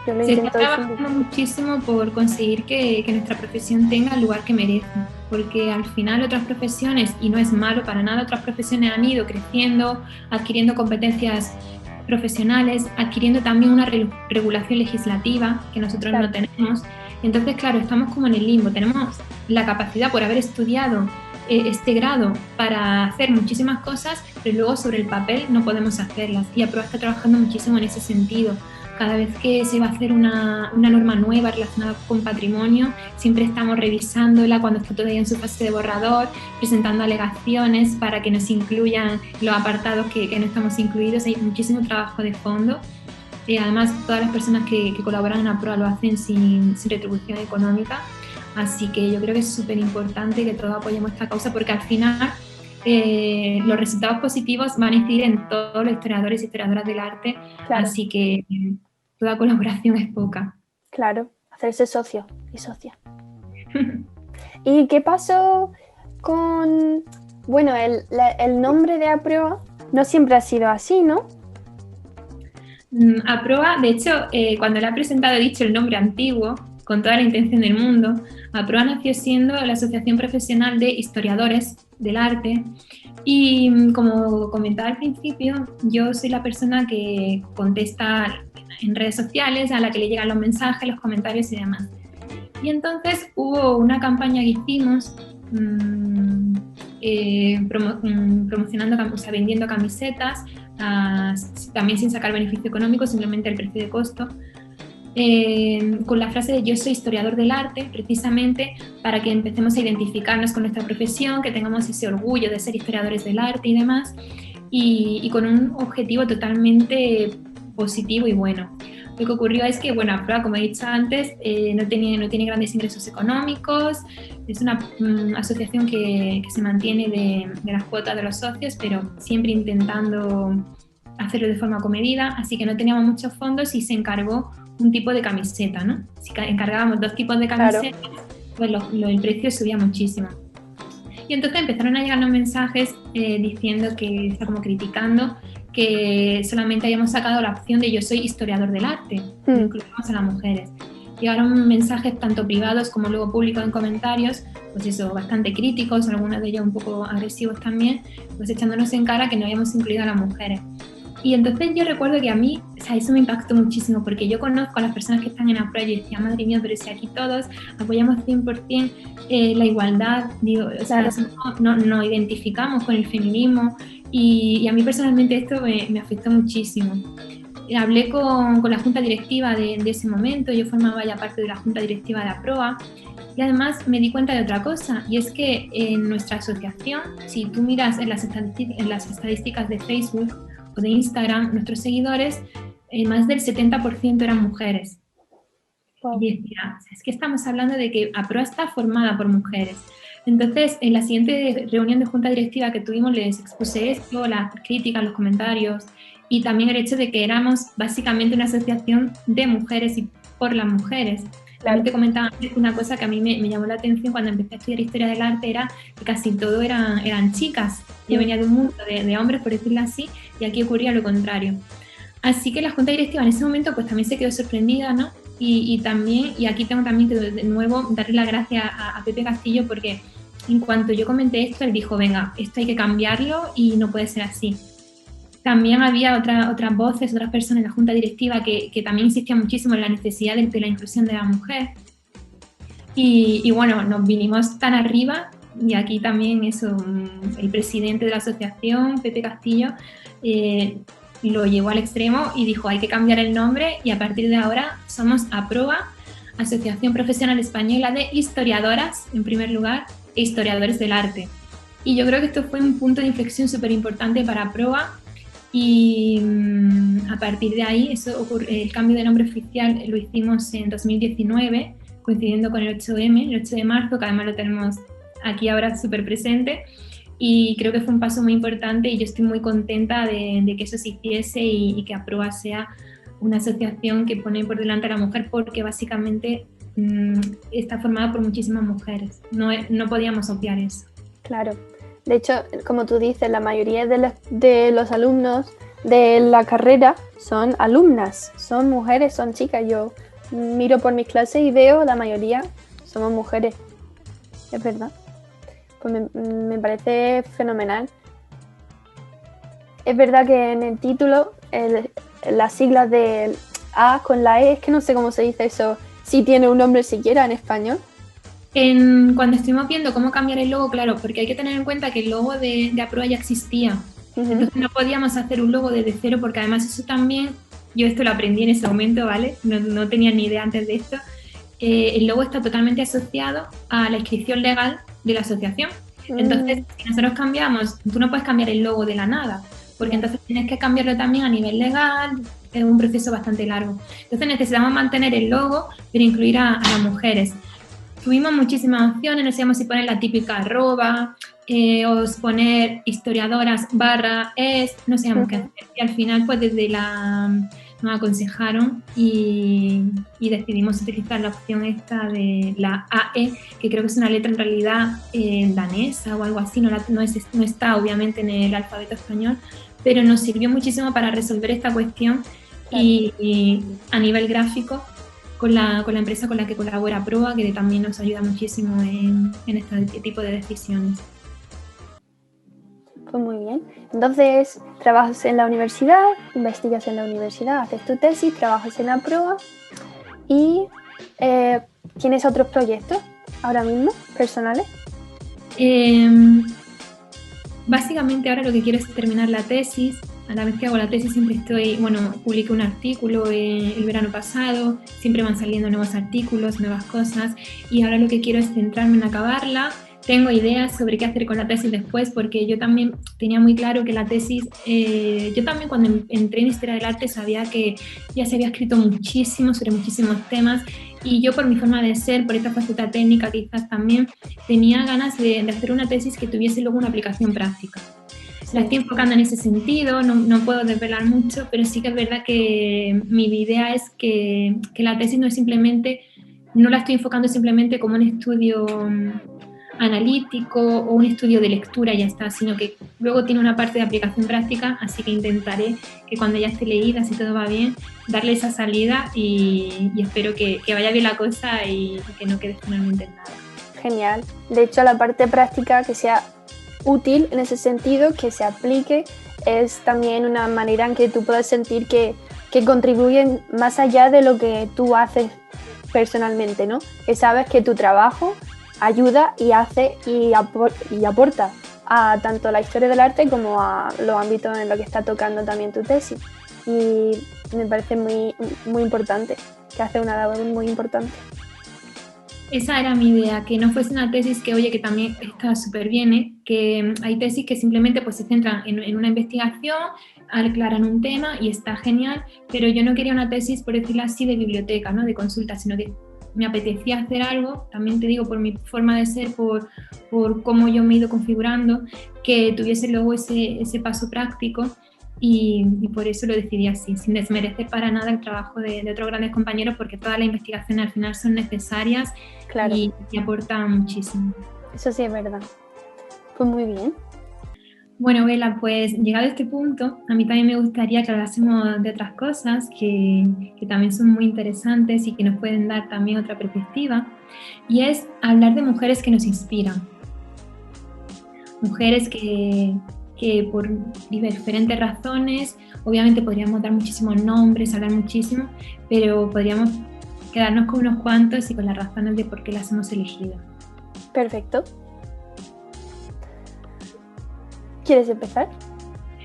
yo lo Se intento está trabajando muchísimo por conseguir que nuestra profesión tenga el lugar que merece, porque al final otras profesiones, y no es malo para nada, otras profesiones han ido creciendo, adquiriendo competencias profesionales, adquiriendo también una regulación legislativa que nosotros no tenemos. Entonces, claro, estamos como en el limbo. Tenemos la capacidad por haber estudiado este grado para hacer muchísimas cosas, pero luego sobre el papel no podemos hacerlas. Y APROA está trabajando muchísimo en ese sentido. Cada vez que se va a hacer una norma nueva relacionada con patrimonio, siempre estamos revisándola cuando está todavía en su fase de borrador, presentando alegaciones para que nos incluyan los apartados que no estamos incluidos. Hay muchísimo trabajo de fondo. Además, todas las personas que colaboran en APROA lo hacen sin retribución económica. Así que yo creo que es súper importante que todos apoyemos esta causa, porque al final los resultados positivos van a incidir en todos los historiadores y historiadoras del arte, claro. Así que toda colaboración es poca. Claro, hacerse socio y socia. ¿Y qué pasó con, bueno, el nombre de APROA? No siempre ha sido así, ¿no? APROA, de hecho, cuando le ha presentado, he dicho el nombre antiguo, con toda la intención del mundo. APROA nació siendo la Asociación Profesional de Historiadores del Arte, y como comentaba al principio, yo soy la persona que contesta en redes sociales, a la que le llegan los mensajes, los comentarios y demás. Y entonces hubo una campaña que hicimos promocionando, o sea, vendiendo camisetas, también sin sacar beneficio económico, simplemente el precio de costo, con la frase de yo soy historiador del arte, precisamente para que empecemos a identificarnos con nuestra profesión, que tengamos ese orgullo de ser historiadores del arte y demás, y con un objetivo totalmente positivo y bueno. Lo que ocurrió es que, bueno, APROA, como he dicho antes, no tiene grandes ingresos económicos, es una asociación que se mantiene de las cuotas de los socios, pero siempre intentando hacerlo de forma comedida, así que no teníamos muchos fondos y se encargó un tipo de camiseta, ¿no? Si encargábamos 2 tipos de camisetas, claro, pues el precio subía muchísimo. Y entonces empezaron a llegar los mensajes diciendo que, está como criticando, que solamente habíamos sacado la opción de yo soy historiador del arte, incluimos a las mujeres. Llegaron mensajes tanto privados como luego públicos en comentarios, pues eso, bastante críticos, algunos de ellos un poco agresivos también, pues echándonos en cara que no habíamos incluido a las mujeres. Y entonces yo recuerdo que a mí, o sea, eso me impactó muchísimo, porque yo conozco a las personas que están en APROA y decía, madre mía, pero si aquí todos apoyamos 100% la igualdad, digo, o sea, nos identificamos con el feminismo, y a mí personalmente esto me afectó muchísimo. Hablé con la junta directiva de ese momento, yo formaba ya parte de la junta directiva de APROA, y además me di cuenta de otra cosa, y es que en nuestra asociación, si tú miras en las estadísticas de Facebook o de Instagram, nuestros seguidores, más del 70% eran mujeres. Wow. Y decía, es que estamos hablando de que APROA está formada por mujeres. Entonces, en la siguiente reunión de junta directiva que tuvimos les expuse esto, las críticas, los comentarios y también el hecho de que éramos básicamente una asociación de mujeres y por las mujeres. Claro. También te comentaba una cosa que a mí me llamó la atención cuando empecé a estudiar Historia del Arte, era que casi todo eran chicas. Yo venía de un mundo de hombres, por decirlo así, y aquí ocurría lo contrario. Así que la junta directiva en ese momento pues también se quedó sorprendida, ¿no? Y también, y aquí tengo también que de nuevo darle las gracias a Pepe Castillo, porque en cuanto yo comenté esto, él dijo, venga, esto hay que cambiarlo y no puede ser así. También había otras voces, otras personas en la junta directiva que también insistían muchísimo en la necesidad de la inclusión de la mujer. Y bueno, nos vinimos tan arriba, y aquí también eso, el presidente de la asociación, Pepe Castillo, lo llevó al extremo y dijo, hay que cambiar el nombre y a partir de ahora somos APROA, Asociación Profesional Española de Historiadoras, en primer lugar, e Historiadores del Arte. Y yo creo que esto fue un punto de inflexión súper importante para APROA y a partir de ahí el cambio de nombre oficial lo hicimos en 2019, coincidiendo con el 8M, el 8 de marzo, que además lo tenemos aquí ahora súper presente. Y creo que fue un paso muy importante y yo estoy muy contenta de que eso se hiciese y que APROA sea una asociación que pone por delante a la mujer, porque básicamente está formada por muchísimas mujeres. No podíamos obviar eso. Claro. De hecho, como tú dices, la mayoría de los alumnos de la carrera son alumnas, son mujeres, son chicas. Yo miro por mis clases y veo la mayoría somos mujeres. Es verdad. Pues me parece fenomenal. Es verdad que en el título las siglas del A con la E, es que no sé cómo se dice eso, si tiene un nombre siquiera en español. Cuando estuvimos viendo cómo cambiar el logo, claro, porque hay que tener en cuenta que el logo de APROA ya existía. Entonces no podíamos hacer un logo desde cero, porque además eso también, yo esto lo aprendí en ese momento, ¿vale? No tenía ni idea antes de esto. El logo está totalmente asociado a la inscripción legal de la asociación. Entonces, si nosotros cambiamos, tú no puedes cambiar el logo de la nada, porque entonces tienes que cambiarlo también a nivel legal, es un proceso bastante largo. Entonces necesitamos mantener el logo, pero incluir a las mujeres. Tuvimos muchísimas opciones, no sabíamos si poner la típica arroba, o poner historiadoras /es, no sabíamos qué hacer. Y al final, pues desde nos aconsejaron y decidimos utilizar la opción esta de la AE, que creo que es una letra en realidad danesa o algo así, no está obviamente en el alfabeto español, pero nos sirvió muchísimo para resolver esta cuestión. Claro. Y a nivel gráfico, con la empresa con la que colabora APROA, que también nos ayuda muchísimo en este tipo de decisiones. Pues muy bien. Entonces, trabajas en la universidad, investigas en la universidad, haces tu tesis, trabajas en APROA y ¿tienes otros proyectos ahora mismo, personales? Básicamente ahora lo que quiero es terminar la tesis. A la vez que hago la tesis siempre publiqué un artículo el verano pasado, siempre van saliendo nuevos artículos, nuevas cosas, y ahora lo que quiero es centrarme en acabarla. Tengo ideas sobre qué hacer con la tesis después, porque yo también tenía muy claro que la tesis, yo también cuando entré en Historia del Arte sabía que ya se había escrito muchísimo sobre muchísimos temas, y yo por mi forma de ser, por esta faceta técnica quizás también, tenía ganas de hacer una tesis que tuviese luego una aplicación práctica. La estoy enfocando en ese sentido, no puedo desvelar mucho, pero sí que es verdad que mi idea es que la tesis no la estoy enfocando simplemente como un estudio analítico o un estudio de lectura y ya está, sino que luego tiene una parte de aplicación práctica, así que intentaré que cuando ya esté leída, si todo va bien, darle esa salida y espero que vaya bien la cosa y que no quede finalmente en nada. Genial. De hecho, la parte práctica que sea útil en ese sentido, que se aplique, es también una manera en que tú puedas sentir que contribuyen más allá de lo que tú haces personalmente, ¿no? Que sabes que tu trabajo ayuda y hace y aporta a tanto la historia del arte como a los ámbitos en los que está tocando también tu tesis. Y me parece muy, muy importante, que hace una labor muy importante. Esa era mi idea, que no fuese una tesis que, oye, que también está súper bien, ¿eh? Que hay tesis que simplemente pues, se centran en una investigación, aclaran un tema y está genial, pero yo no quería una tesis, por decirlo así, de biblioteca, ¿no? De consulta, sino que me apetecía hacer algo, también te digo, por mi forma de ser, por cómo yo me he ido configurando, que tuviese luego ese paso práctico. Y por eso lo decidí así, sin desmerecer para nada el trabajo de otros grandes compañeros, porque todas las investigaciones al final son necesarias. Claro, Y aporta muchísimo. eso sí es verdad. Pues muy bien. Bueno, Bela, pues llegado a este punto, a mí también me gustaría que hablásemos de otras cosas que también son muy interesantes y que nos pueden dar también otra perspectiva, y es hablar de mujeres que nos inspiran. Mujeres que por diferentes razones, obviamente podríamos dar muchísimos nombres, hablar muchísimo, pero podríamos quedarnos con unos cuantos y con las razones de por qué las hemos elegido. Perfecto. ¿Quieres empezar?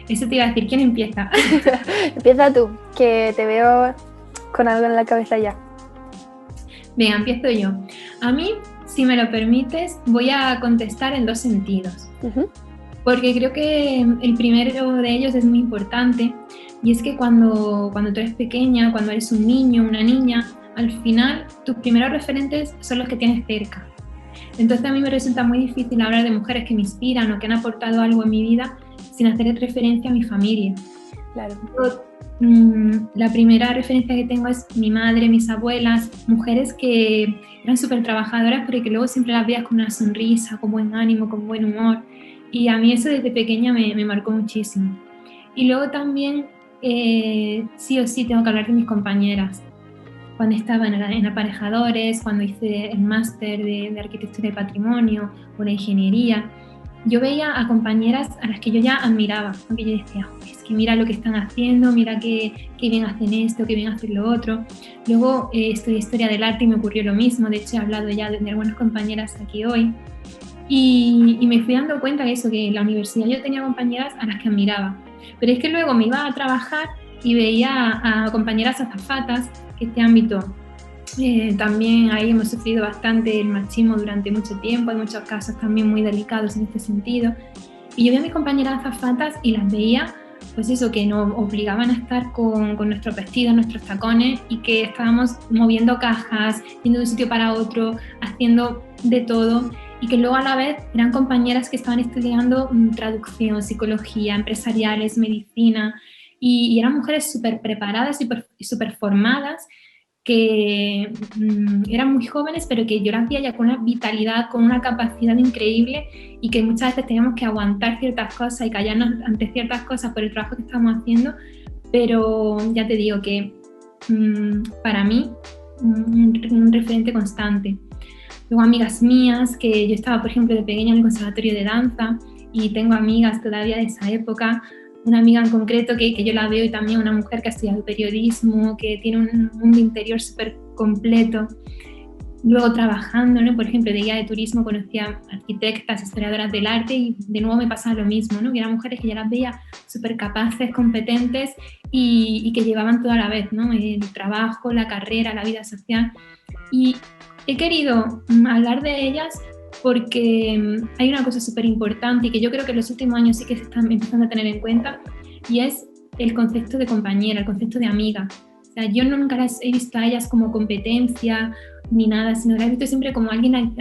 Eso te iba a decir, ¿quién empieza? Empieza tú, que te veo con algo en la cabeza ya. Venga, empiezo yo. A mí, si me lo permites, voy a contestar en dos sentidos. Porque creo que el primero de ellos es muy importante, y es que cuando tú eres pequeña, cuando eres un niño, una niña, al final tus primeros referentes son los que tienes cerca. Entonces a mí me resulta muy difícil hablar de mujeres que me inspiran o que han aportado algo en mi vida sin hacer referencia a mi familia. Claro. La primera referencia que tengo es mi madre, mis abuelas, mujeres que eran súper trabajadoras, pero que luego siempre las veías con una sonrisa, con buen ánimo, con buen humor. Y a mí eso desde pequeña me marcó muchísimo. Y luego también, sí o sí, tengo que hablar de mis compañeras. Cuando estaba en aparejadores, cuando hice el máster de arquitectura y patrimonio o de ingeniería, yo veía a compañeras a las que yo ya admiraba, porque yo decía, es que mira lo que están haciendo, mira que bien hacen esto, que bien hacen lo otro. Luego estudié historia del arte y me ocurrió lo mismo, de hecho he hablado ya de algunas compañeras aquí hoy, y me fui dando cuenta de eso, que en la universidad yo tenía compañeras a las que admiraba, pero es que luego me iba a trabajar y veía a compañeras azafatas, que este ámbito también ahí hemos sufrido bastante el machismo durante mucho tiempo, hay muchos casos también muy delicados en este sentido, y yo veía a mis compañeras azafatas y las veía, pues eso, que nos obligaban a estar con nuestros vestidos, nuestros tacones, y que estábamos moviendo cajas, yendo de un sitio para otro, haciendo de todo, y que luego a la vez eran compañeras que estaban estudiando traducción, psicología, empresariales, medicina, y eran mujeres súper preparadas y súper formadas, que eran muy jóvenes, pero que yo las veía ya con una vitalidad, con una capacidad increíble, y que muchas veces teníamos que aguantar ciertas cosas y callarnos ante ciertas cosas por el trabajo que estábamos haciendo, pero ya te digo que para mí un referente constante. Luego amigas mías, que yo estaba por ejemplo de pequeña en el conservatorio de danza y tengo amigas todavía de esa época. Una amiga en concreto que yo la veo, y también una mujer que ha estudiado periodismo, que tiene un mundo interior súper completo. Luego trabajando, ¿no? Por ejemplo, de guía de turismo conocía arquitectas, historiadoras del arte, y de nuevo me pasaba lo mismo, ¿no? Que eran mujeres que ya las veía súper capaces, competentes y que llevaban todo a la vez, ¿no? El trabajo, la carrera, la vida social. Y he querido hablar de ellas porque hay una cosa súper importante y que yo creo que en los últimos años sí que se están empezando a tener en cuenta, y es el concepto de compañera, el concepto de amiga. O sea, yo nunca las he visto a ellas como competencia ni nada, sino las he visto siempre como alguien,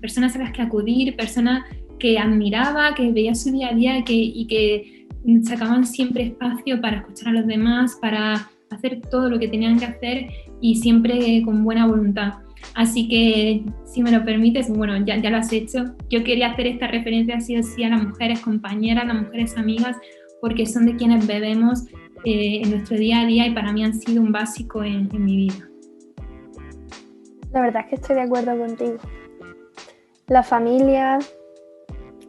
personas a las que acudir, personas que admiraba, que veía su día a día y que sacaban siempre espacio para escuchar a los demás, para hacer todo lo que tenían que hacer, y siempre con buena voluntad. Así que, si me lo permites, bueno, ya lo has hecho. Yo quería hacer esta referencia sí o sí a las mujeres compañeras, a las mujeres amigas, porque son de quienes bebemos en nuestro día a día, y para mí han sido un básico en mi vida. La verdad es que estoy de acuerdo contigo. La familia,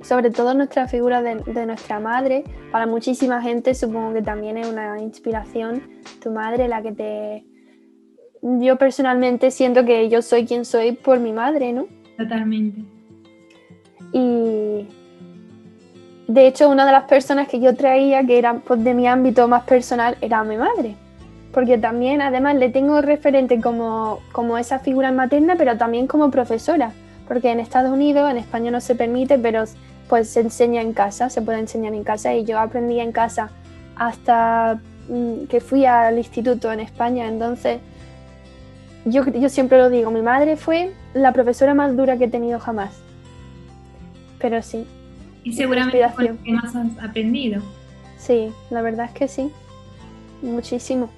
sobre todo nuestra figura de nuestra madre, para muchísima gente supongo que también es una inspiración. Tu madre, la que te... Yo personalmente siento que yo soy quien soy por mi madre, ¿no? Totalmente. Y de hecho una de las personas que yo traía, que eran pues, de mi ámbito más personal, era mi madre. porque también además le tengo referente como esa figura materna, pero también como profesora, porque en Estados Unidos, en España no se permite, pero pues se enseña en casa, se puede enseñar en casa, y yo aprendí en casa hasta que fui al instituto en España. Entonces yo siempre lo digo, mi madre fue la profesora más dura que he tenido jamás, pero sí. Y seguramente con lo que más has aprendido. Sí, la verdad es que sí, muchísimo.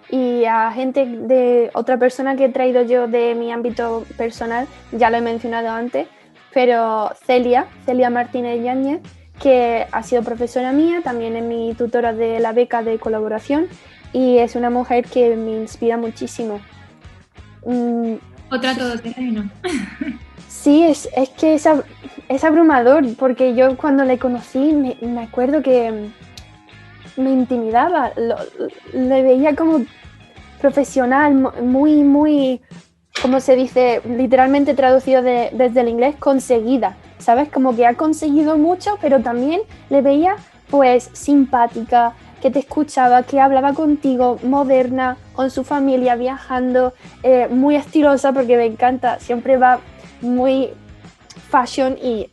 Y a gente de otra persona que he traído yo de mi ámbito personal, ya lo he mencionado antes, pero Celia Martínez Yáñez, que ha sido profesora mía, también es mi tutora de la beca de colaboración, y es una mujer que me inspira muchísimo. Otra todoterreno. Sí, es que es abrumador, porque yo cuando le conocí me acuerdo que me intimidaba, le veía como profesional, muy, como se dice, literalmente traducido desde el inglés, conseguida, ¿sabes? Como que ha conseguido mucho, pero también le veía pues simpática, que te escuchaba, que hablaba contigo, moderna, con su familia, viajando, muy estilosa, porque me encanta, siempre va muy fashion y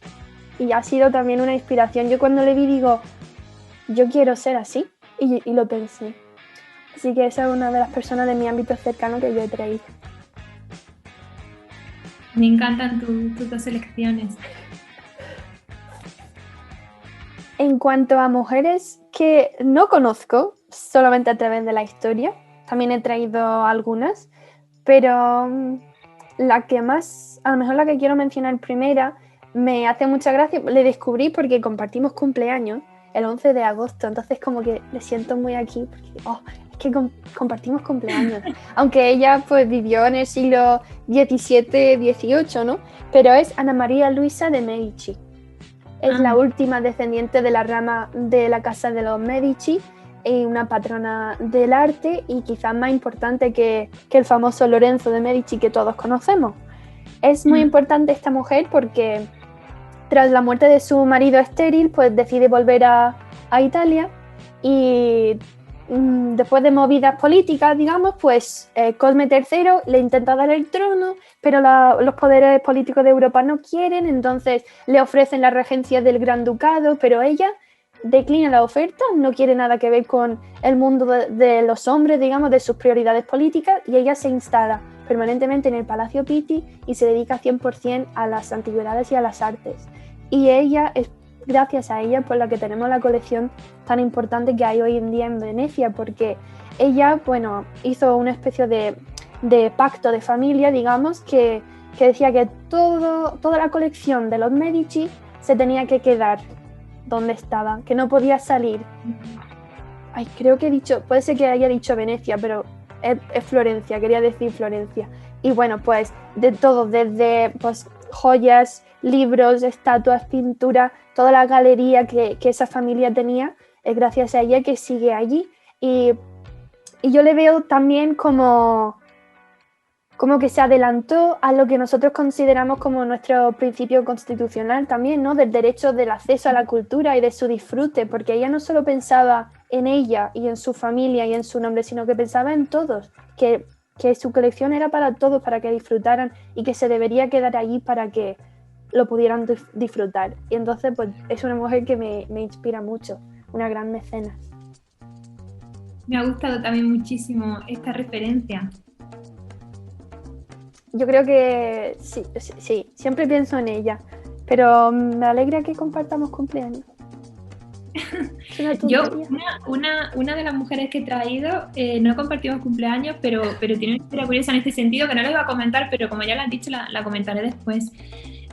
ha sido también una inspiración. Yo cuando le vi digo, yo quiero ser así, y lo pensé. Así que esa es una de las personas de mi ámbito cercano que yo he traído. Me encantan tus dos selecciones. En cuanto a mujeres que no conozco, solamente a través de la historia, también he traído algunas, pero la que más, a lo mejor la que quiero mencionar primera, me hace mucha gracia, le descubrí porque compartimos cumpleaños el 11 de agosto, entonces como que le siento muy aquí, porque es que compartimos cumpleaños, aunque ella pues vivió en el siglo XVII, XVIII, ¿no? Pero es Ana María Luisa de Medici. Es la última descendiente de la rama de la casa de los Medici y una patrona del arte, y quizás más importante que el famoso Lorenzo de Medici que todos conocemos. Es muy importante esta mujer porque tras la muerte de su marido estéril, pues decide volver a Italia, y después de movidas políticas, digamos, pues Cosme III le intenta dar el trono, pero los poderes políticos de Europa no quieren, entonces le ofrecen la regencia del Gran Ducado, pero ella declina la oferta, no quiere nada que ver con el mundo de los hombres, digamos, de sus prioridades políticas, y ella se instala permanentemente en el Palacio Pitti y se dedica 100% a las antigüedades y a las artes. Y ella es gracias a ella por la que tenemos la colección tan importante que hay hoy en día en Venecia, porque ella, bueno, hizo una especie de pacto de familia, digamos, que decía que toda la colección de los Medici se tenía que quedar donde estaba, que no podía salir. Ay, creo que he dicho, puede ser que haya dicho Venecia, pero es Florencia, quería decir Florencia. Y bueno, pues de todo, desde pues joyas, libros, estatuas, pinturas, toda la galería que esa familia tenía, es gracias a ella que sigue allí. Y yo le veo también como que se adelantó a lo que nosotros consideramos como nuestro principio constitucional también, ¿no? Del derecho del acceso a la cultura y de su disfrute, porque ella no solo pensaba en ella y en su familia y en su nombre, sino que pensaba en todos, que su colección era para todos, para que disfrutaran, y que se debería quedar allí para que lo pudieran disfrutar. Y entonces pues es una mujer que me inspira mucho, una gran mecenas. Me ha gustado también muchísimo esta referencia. Yo creo que sí, siempre pienso en ella, pero me alegra que compartamos cumpleaños. Yo, una de las mujeres que he traído, no compartimos cumpleaños, pero tiene una historia curiosa en este sentido que no la iba a comentar, pero como ya la has dicho, la comentaré después.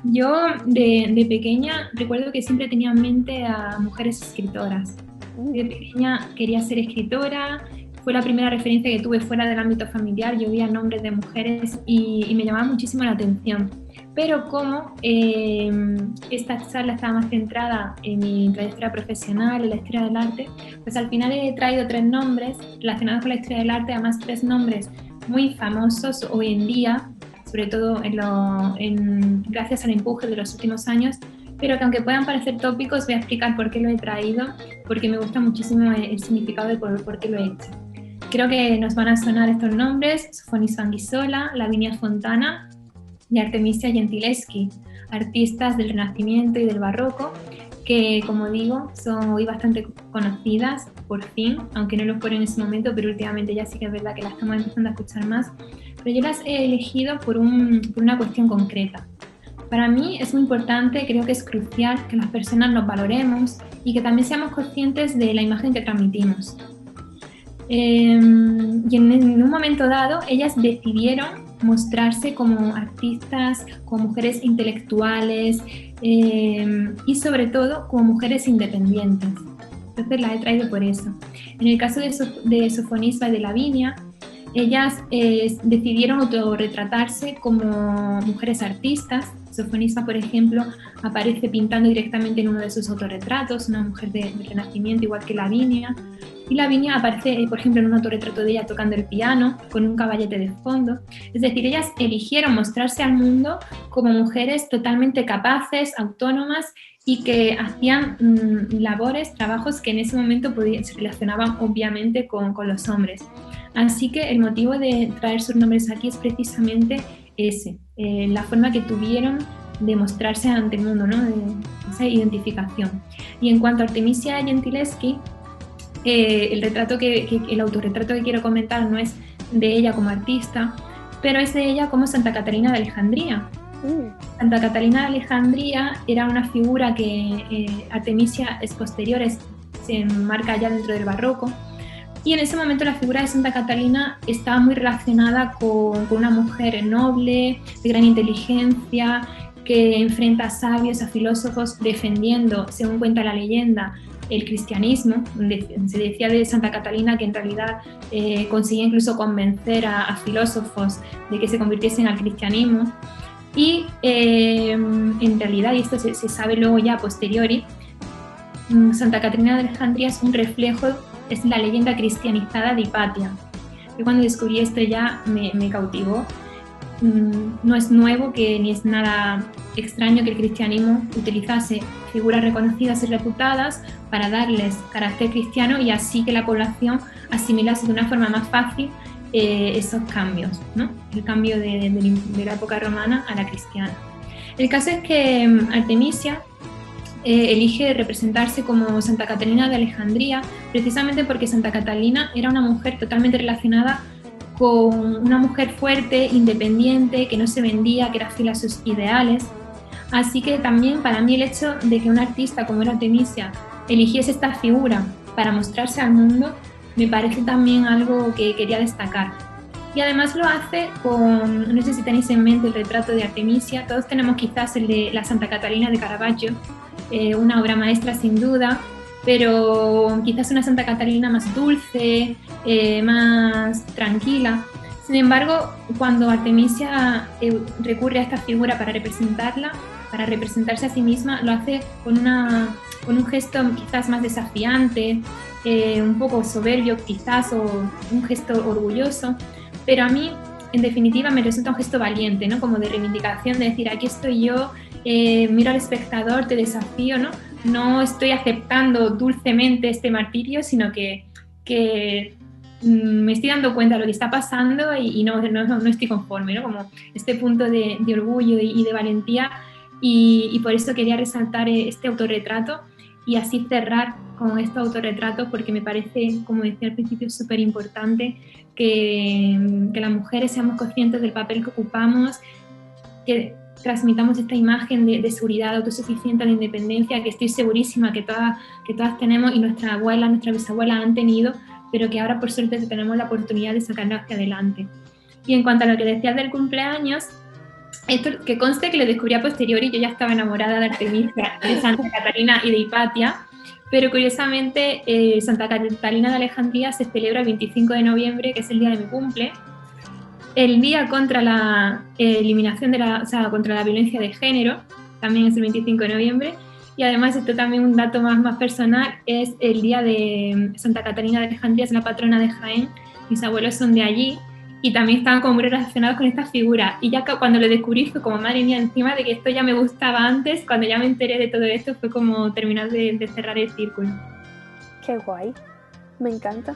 Yo de pequeña recuerdo que siempre tenía en mente a mujeres escritoras. De pequeña quería ser escritora, fue la primera referencia que tuve fuera del ámbito familiar. Yo veía nombres de mujeres y me llamaba muchísimo la atención. Pero como esta charla estaba más centrada en mi trayectoria profesional, en la historia del arte, pues al final he traído 3 nombres relacionados con la historia del arte, además 3 nombres muy famosos hoy en día, sobre todo gracias al empuje de los últimos años, pero que aunque puedan parecer tópicos, voy a explicar por qué lo he traído, porque me gusta muchísimo el significado de por qué lo he hecho. Creo que nos van a sonar estos nombres: Sofonisba Anguissola, Lavinia Fontana y Artemisia Gentileschi, artistas del Renacimiento y del Barroco, que, como digo, son hoy bastante conocidas, por fin, aunque no lo fueron en ese momento, pero últimamente ya sí que es verdad que las estamos empezando a escuchar más. Pero yo las he elegido por una cuestión concreta. Para mí es muy importante, creo que es crucial que las personas nos valoremos y que también seamos conscientes de la imagen que transmitimos. Y en un momento dado, ellas decidieron mostrarse como artistas, como mujeres intelectuales y sobre todo como mujeres independientes. Entonces las he traído por eso. En el caso de Sofonisba y de Lavinia, ellas decidieron autorretratarse como mujeres artistas. Sofonisba, por ejemplo, aparece pintando directamente en uno de sus autorretratos, una mujer del Renacimiento, igual que Lavinia. Y Lavinia aparece, por ejemplo, en un autorretrato de ella tocando el piano, con un caballete de fondo. Es decir, ellas eligieron mostrarse al mundo como mujeres totalmente capaces, autónomas y que hacían labores, trabajos que en ese momento se relacionaban obviamente con los hombres. Así que el motivo de traer sus nombres aquí es precisamente ese, la forma que tuvieron de mostrarse ante el mundo, ¿no? De esa identificación. Y en cuanto a Artemisia Gentileschi, el autorretrato que quiero comentar no es de ella como artista, pero es de ella como Santa Catalina de Alejandría. Santa Catalina de Alejandría era una figura que Artemisia es posterior, se enmarca ya dentro del barroco, y en ese momento la figura de Santa Catalina estaba muy relacionada con una mujer noble, de gran inteligencia, que enfrenta a sabios, a filósofos, defendiendo, según cuenta la leyenda, el cristianismo. Se decía de Santa Catalina que en realidad conseguía incluso convencer a filósofos de que se convirtiesen al cristianismo. Y en realidad, y esto se sabe luego ya a posteriori, Santa Catalina de Alejandría es un reflejo, es la leyenda cristianizada de Hipatia. Yo cuando descubrí esto ya me cautivó. No es nuevo ni es nada extraño que el cristianismo utilizase figuras reconocidas y reputadas para darles carácter cristiano y así que la población asimilase de una forma más fácil esos cambios, ¿no? El cambio de la época romana a la cristiana. El caso es que Artemisia elige representarse como Santa Catalina de Alejandría precisamente porque Santa Catalina era una mujer totalmente relacionada con una mujer fuerte, independiente, que no se vendía, que era fiel a sus ideales. Así que también para mí el hecho de que una artista como era Artemisia eligiese esta figura para mostrarse al mundo me parece también algo que quería destacar. Y además lo hace con, no sé si tenéis en mente el retrato de Artemisia, todos tenemos quizás el de la Santa Catalina de Caravaggio, una obra maestra sin duda, pero quizás una Santa Catalina más dulce, más tranquila. Sin embargo, cuando Artemisia recurre a esta figura para representarla, para representarse a sí misma, lo hace con un gesto quizás más desafiante, un poco soberbio quizás, o un gesto orgulloso, pero a mí, en definitiva, me resulta un gesto valiente, ¿no? Como de reivindicación, de decir, aquí estoy yo, miro al espectador, te desafío, ¿no? No estoy aceptando dulcemente este martirio, sino que me estoy dando cuenta de lo que está pasando y no estoy conforme, ¿no? Como este punto de orgullo y de valentía, y por eso quería resaltar este autorretrato y así cerrar con este autorretrato, porque me parece, como decía al principio, súper importante que las mujeres seamos conscientes del papel que ocupamos, que transmitamos esta imagen de seguridad, de autosuficiencia, de independencia, que estoy segurísima que todas tenemos y nuestras abuelas, nuestras bisabuelas han tenido, pero que ahora por suerte tenemos la oportunidad de sacarlo hacia adelante. Y en cuanto a lo que decías del cumpleaños, esto que conste que lo descubrí a posteriori, yo ya estaba enamorada de Artemisia, de Santa Catalina y de Hipatia, pero curiosamente Santa Catalina de Alejandría se celebra el 25 de noviembre, que es el día de mi cumple, el día contra la eliminación contra la violencia de género, también es el 25 de noviembre, y además esto también un dato más personal, es el día de Santa Catalina de Alejandría, es la patrona de Jaén, mis abuelos son de allí, y también estaban como muy relacionados con esta figura, y ya cuando lo descubrí fue como, madre mía, encima de que esto ya me gustaba antes, cuando ya me enteré de todo esto fue como terminar de cerrar el círculo. Qué guay, me encanta.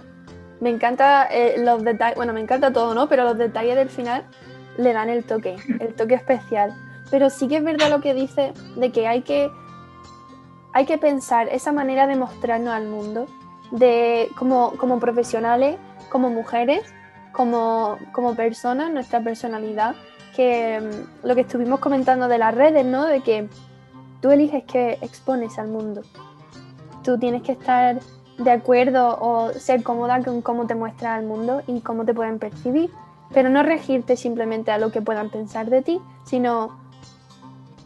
Me encanta los detalles, bueno, me encanta todo, ¿no? Pero los detalles del final le dan el toque especial. Pero sí que es verdad lo que dice de que hay que pensar esa manera de mostrarnos al mundo, de como profesionales, como mujeres, como personas, nuestra personalidad, que lo que estuvimos comentando de las redes, ¿no? De que tú eliges qué expones al mundo. Tú tienes que estar de acuerdo o ser cómoda con cómo te muestras al mundo y cómo te pueden percibir, pero no regirte simplemente a lo que puedan pensar de ti, sino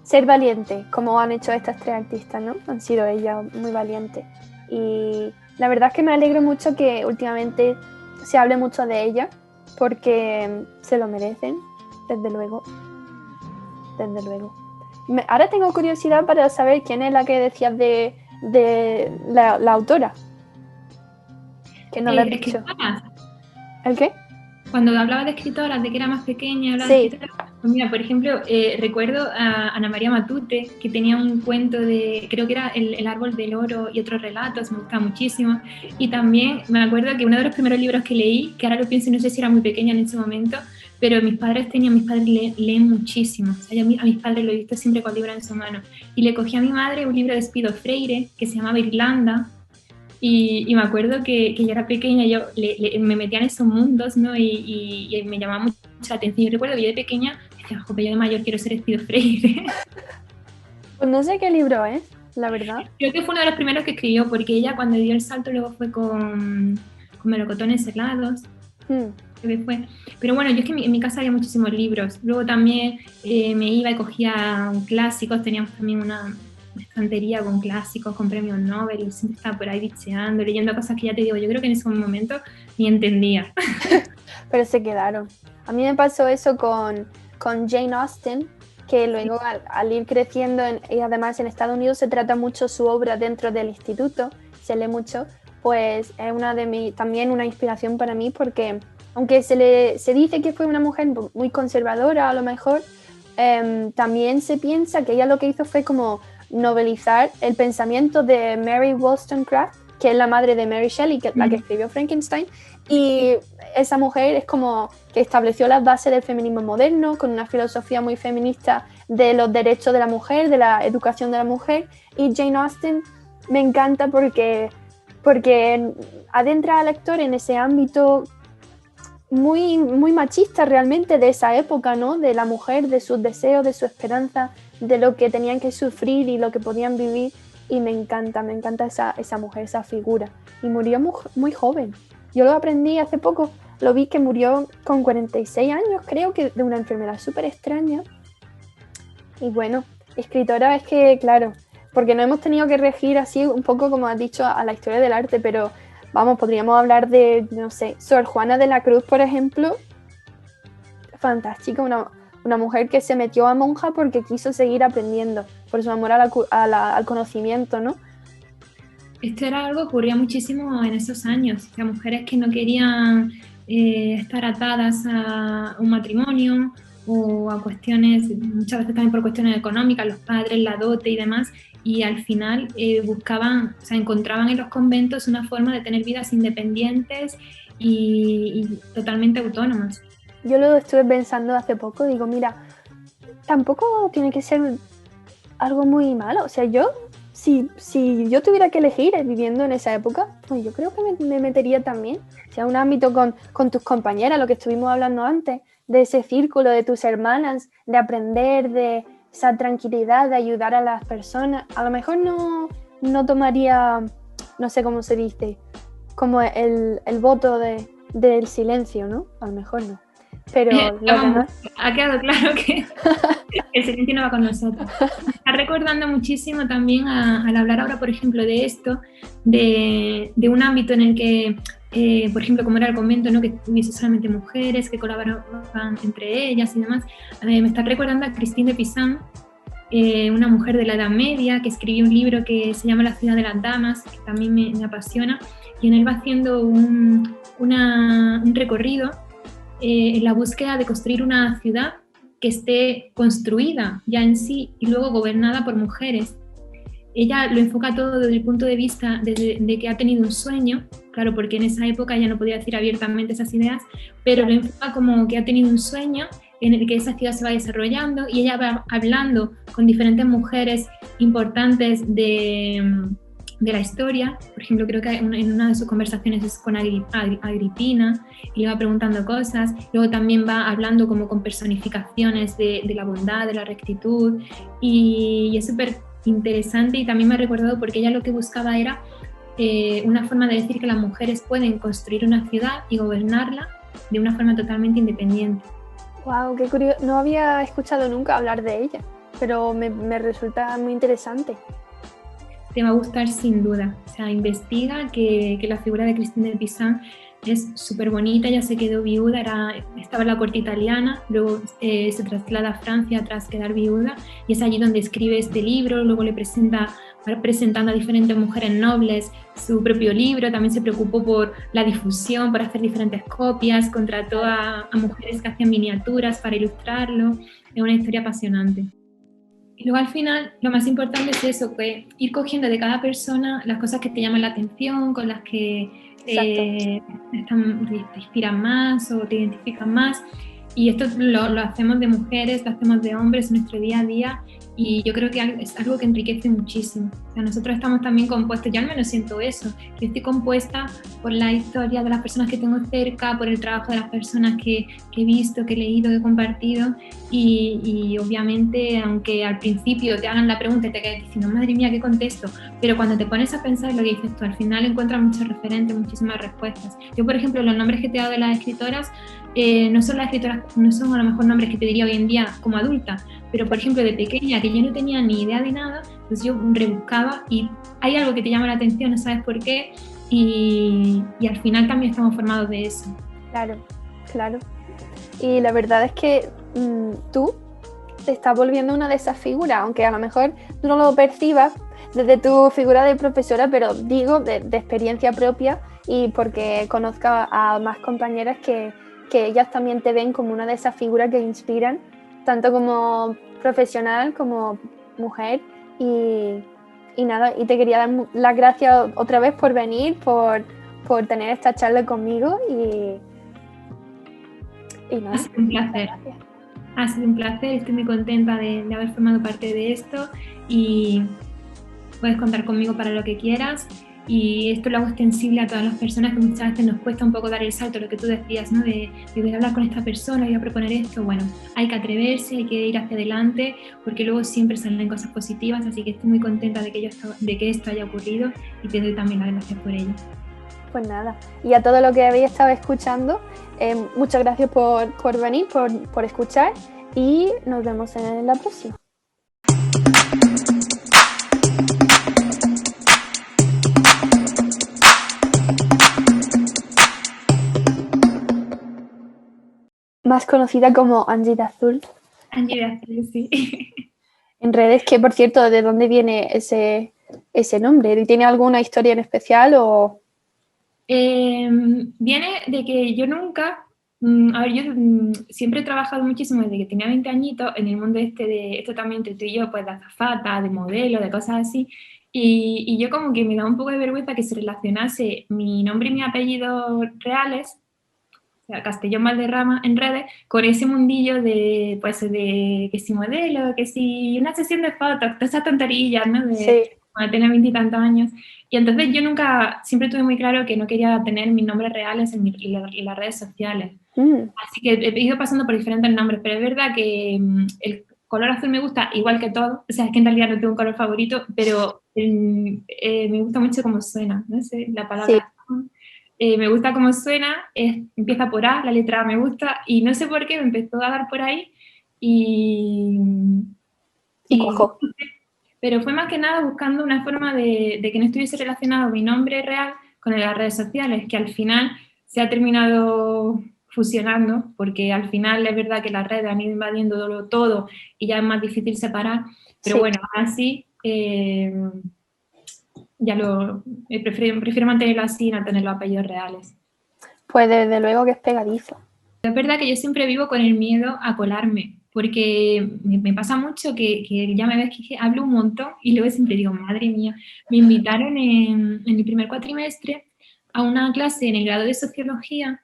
ser valiente, como han hecho estas 3 artistas, ¿no? Han sido ellas muy valientes. Y la verdad es que me alegro mucho que últimamente se hable mucho de ellas, porque se lo merecen, desde luego. Desde luego. Ahora tengo curiosidad para saber quién es la que decías de la autora. Que no la has dicho. ¿El qué? Cuando hablaba de escritoras, de que era más pequeña, hablaba de escritoras. Pues mira, por ejemplo, recuerdo a Ana María Matute, que tenía un cuento creo que era el Árbol del Oro y otros relatos, me gustaba muchísimo. Y también me acuerdo que uno de los primeros libros que leí, que ahora lo pienso y no sé si era muy pequeña en ese momento, pero mis padres leen muchísimo. O sea, yo a mis padres lo he visto siempre con libros en su mano. Y le cogí a mi madre un libro de Espido Freire, que se llamaba Irlanda. Y me acuerdo que yo era pequeña, yo me metía en esos mundos, ¿no? Y me llamaba mucho la atención. Yo recuerdo que yo de pequeña decía, joder, yo de mayor quiero ser Espido Freire. Pues no sé qué libro es, la verdad. Creo que fue uno de los primeros que escribió, porque ella cuando dio el salto luego fue con Melocotones helados. Creo que fue. Pero bueno, yo es que en mi casa había muchísimos libros. Luego también me iba y cogía clásicos, teníamos también una estantería con clásicos, con premios Nobel, y siempre estaba por ahí bicheando, leyendo cosas que ya te digo, yo creo que en ese momento ni entendía. Pero se quedaron. A mí me pasó eso con Jane Austen, que luego al ir creciendo, y además en Estados Unidos se trata mucho su obra dentro del instituto, se lee mucho, pues es también una inspiración para mí, porque aunque se dice que fue una mujer muy conservadora a lo mejor, también se piensa que ella lo que hizo fue como novelizar el pensamiento de Mary Wollstonecraft, que es la madre de Mary Shelley, la que escribió Frankenstein, y esa mujer es como que estableció las bases del feminismo moderno, con una filosofía muy feminista de los derechos de la mujer, de la educación de la mujer. Y Jane Austen me encanta porque adentra al lector en ese ámbito muy, muy machista realmente de esa época, ¿no? De la mujer, de sus deseos, de su esperanza, de lo que tenían que sufrir y lo que podían vivir. Y me encanta esa mujer, esa figura. Y murió muy, muy joven. Yo lo aprendí hace poco, lo vi que murió con 46 años, creo que de una enfermedad súper extraña. Y bueno, escritora es que, claro, porque no hemos tenido que regir así un poco, como has dicho, a la historia del arte, pero vamos, podríamos hablar de, no sé, Sor Juana de la Cruz, por ejemplo. Fantástica, una mujer que se metió a monja porque quiso seguir aprendiendo, por su amor al conocimiento, ¿no? Esto era algo que ocurría muchísimo en esos años, o sea, mujeres que no querían estar atadas a un matrimonio o a cuestiones, muchas veces también por cuestiones económicas, los padres, la dote y demás, y al final buscaban, o sea, encontraban en los conventos una forma de tener vidas independientes y totalmente autónomas. Yo lo estuve pensando hace poco, digo, mira, tampoco tiene que ser algo muy malo, o sea, si yo tuviera que elegir viviendo en esa época, pues yo creo que me metería también, o sea, un ámbito con tus compañeras, lo que estuvimos hablando antes, de ese círculo, de tus hermanas, de aprender, de esa tranquilidad, de ayudar a las personas. A lo mejor no tomaría, no sé cómo se dice, como el voto del silencio, ¿no? A lo mejor no. Pero ha quedado claro que el silencio no va con nosotros. Está recordando muchísimo también al hablar ahora, por ejemplo, de esto, de un ámbito en el que, por ejemplo, como era el convento, ¿no? Que hubiese solamente mujeres que colaboraban entre ellas y demás. Me está recordando a Christine de Pizan, una mujer de la Edad Media que escribió un libro que se llama La ciudad de las damas, que también me apasiona, y en él va haciendo un recorrido en la búsqueda de construir una ciudad que esté construida ya en sí y luego gobernada por mujeres. ella lo enfoca todo desde el punto de vista de que ha tenido un sueño, claro, porque en esa época ella no podía decir abiertamente esas ideas, pero lo enfoca como que ha tenido un sueño en el que esa ciudad se va desarrollando y ella va hablando con diferentes mujeres importantes de la historia. Por ejemplo, creo que en una de sus conversaciones es con Agripina y le va preguntando cosas. Luego también va hablando como con personificaciones de la bondad, de la rectitud, y es súper interesante. Y también me ha recordado porque ella lo que buscaba era una forma de decir que las mujeres pueden construir una ciudad y gobernarla de una forma totalmente independiente. Wow, qué curioso. No había escuchado nunca hablar de ella, pero me resulta muy interesante. Te va a gustar sin duda. O sea, investiga que la figura de Christine de Pizan es súper bonita. Ella se quedó viuda, estaba en la corte italiana, luego se traslada a Francia tras quedar viuda y es allí donde escribe este libro. Luego va presentando a diferentes mujeres nobles su propio libro. También se preocupó por la difusión, por hacer diferentes copias, contrató a mujeres que hacían miniaturas para ilustrarlo. Es una historia apasionante. Y luego al final lo más importante es eso, pues ir cogiendo de cada persona las cosas que te llaman la atención, con las que te inspiran más o te identifican más. Y esto lo hacemos de mujeres, lo hacemos de hombres en nuestro día a día, y yo creo que es algo que enriquece muchísimo. O sea, nosotros estamos también compuestos, yo al menos siento eso, yo estoy compuesta por la historia de las personas que tengo cerca, por el trabajo de las personas que he visto, que he leído, que he compartido, y obviamente, aunque al principio te hagan la pregunta y te quedes diciendo, madre mía, ¿qué contesto? Pero cuando te pones a pensar lo que dices tú, al final encuentras muchos referentes, muchísimas respuestas. Yo, por ejemplo, los nombres que te he dado de las escritoras, no son las escritoras, no son a lo mejor nombres que te diría hoy en día como adulta, pero por ejemplo de pequeña, que yo no tenía ni idea de nada, pues yo rebuscaba y hay algo que te llama la atención, no sabes por qué, y al final también estamos formados de eso. Claro, claro. Y la verdad es que tú te estás volviendo una de esas figuras, aunque a lo mejor tú no lo percibas desde tu figura de profesora, pero digo de experiencia propia y porque conozco a más compañeras que ellas también te ven como una de esas figuras que inspiran, tanto como profesional como mujer. Y nada, y te quería dar las gracias otra vez por venir, por tener esta charla conmigo y nada. Ha sido un placer. Ha sido un placer, estoy muy contenta de haber formado parte de esto y puedes contar conmigo para lo que quieras. Y esto lo hago extensible a todas las personas que muchas veces nos cuesta un poco dar el salto, lo que tú decías, ¿no? De hablar con esta persona y a proponer esto. Bueno, hay que atreverse, hay que ir hacia adelante, porque luego siempre salen cosas positivas, así que estoy muy contenta de que esto haya ocurrido y te doy también las gracias por ello. Pues nada, y a todo lo que habéis estado escuchando, muchas gracias por venir, por escuchar, y nos vemos en la próxima. Más conocida como Angie de Azul. Angie de Azul, sí. En redes, que por cierto, ¿de dónde viene ese nombre? ¿Tiene alguna historia en especial o...? Viene de que yo nunca, a ver, yo siempre he trabajado muchísimo desde que tenía 20 añitos en el mundo esto también entre tú y yo, pues de azafata, de modelo, de cosas así, y yo como que me da un poco de vergüenza que se relacionase mi nombre y mi apellido reales, o sea, Castellón Valderrama en redes, con ese mundillo de, pues, de que si modelo, que si una sesión de fotos, todas esas tonterillas, ¿no? Sí. Cuando tenía 20 y tantos años. Y entonces yo siempre tuve muy claro que no quería tener mis nombres reales en las redes sociales. Así que he ido pasando por diferentes nombres, pero es verdad que el color azul me gusta igual que todo, o sea, es que en realidad no tengo un color favorito, pero me gusta mucho cómo suena, no sé, la palabra. Sí. Me gusta cómo suena, empieza por A, la letra A me gusta, y no sé por qué me empezó a dar por ahí, y cojo. Pero fue más que nada buscando una forma de que no estuviese relacionado mi nombre real con las redes sociales, que al final se ha terminado fusionando, porque al final es verdad que las redes han ido invadiendo todo y ya es más difícil separar, pero sí. Bueno, así prefiero mantenerlo así y no tener los apellidos reales. Pues desde luego que es pegadizo. Es verdad que yo siempre vivo con el miedo a colarme, porque me pasa mucho que ya me ves que hablo un montón y luego siempre digo, madre mía, me invitaron en el primer cuatrimestre a una clase en el grado de Sociología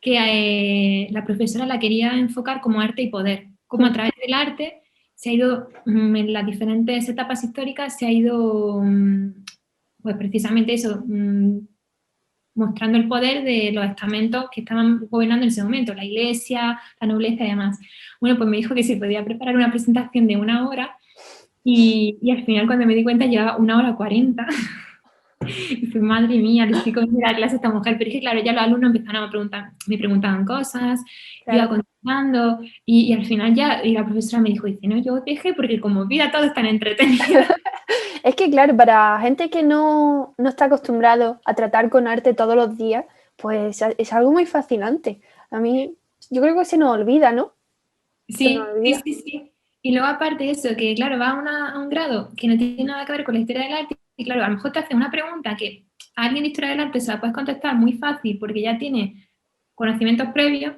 que la profesora la quería enfocar como arte y poder, como a través del arte se ha ido, en las diferentes etapas históricas, se ha ido, pues precisamente eso, mostrando el poder de los estamentos que estaban gobernando en ese momento, la iglesia, la nobleza y demás. Bueno, pues me dijo que se podía preparar una presentación de 1 hora y al final cuando me di cuenta llevaba 1 hora 40. Y fue, madre mía, le estoy cogiendo la clase a esta mujer, pero es que claro, ya los alumnos empezaron a preguntar, me preguntaban cosas, yo iba contestando, y al final ya, y la profesora me dijo, dice, no, yo dejé porque como vida todo es tan entretenido. Es que claro, para gente que no está acostumbrado a tratar con arte todos los días, pues es algo muy fascinante. A mí, yo creo que se nos olvida, ¿no? Sí. Y luego aparte de eso, que claro, va a un grado que no tiene nada que ver con la historia del arte, y claro, a lo mejor te hace una pregunta que a alguien de historia del arte se la puedes contestar muy fácil porque ya tiene conocimientos previos,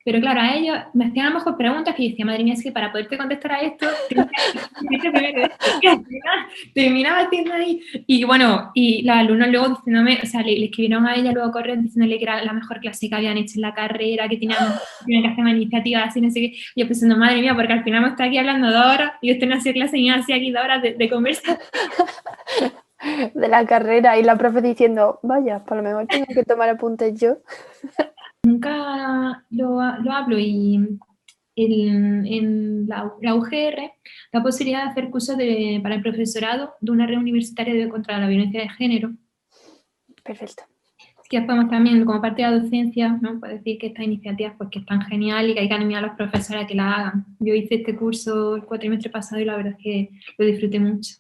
pero claro, a ellos me hacían a lo mejor preguntas que yo decía, madre mía, es que para poderte contestar a esto, tengo que hacer primero esto, y al final terminaba haciendo ahí, y bueno, y los alumnos luego diciéndome, o sea, le escribieron a ella luego corriendo diciéndole que era la mejor clase que habían hecho en la carrera, que tenían que hacer una iniciativa así, no sé qué, y yo pensando, madre mía, porque al final hemos estado aquí hablando 2 horas, y usted no hacía clase ni así aquí 2 horas de conversa. De la carrera y la profe diciendo, vaya, por lo mejor tengo que tomar apuntes yo. Nunca lo hablo y en la UGR la posibilidad de hacer cursos para el profesorado de una red universitaria contra la violencia de género. Perfecto. Así que podemos también, como parte de la docencia, ¿no? Puedo decir que estas iniciativas pues, que están genial y que hay que animar a los profesores a que la hagan. Yo hice este curso el cuatrimestre pasado y la verdad es que lo disfruté mucho.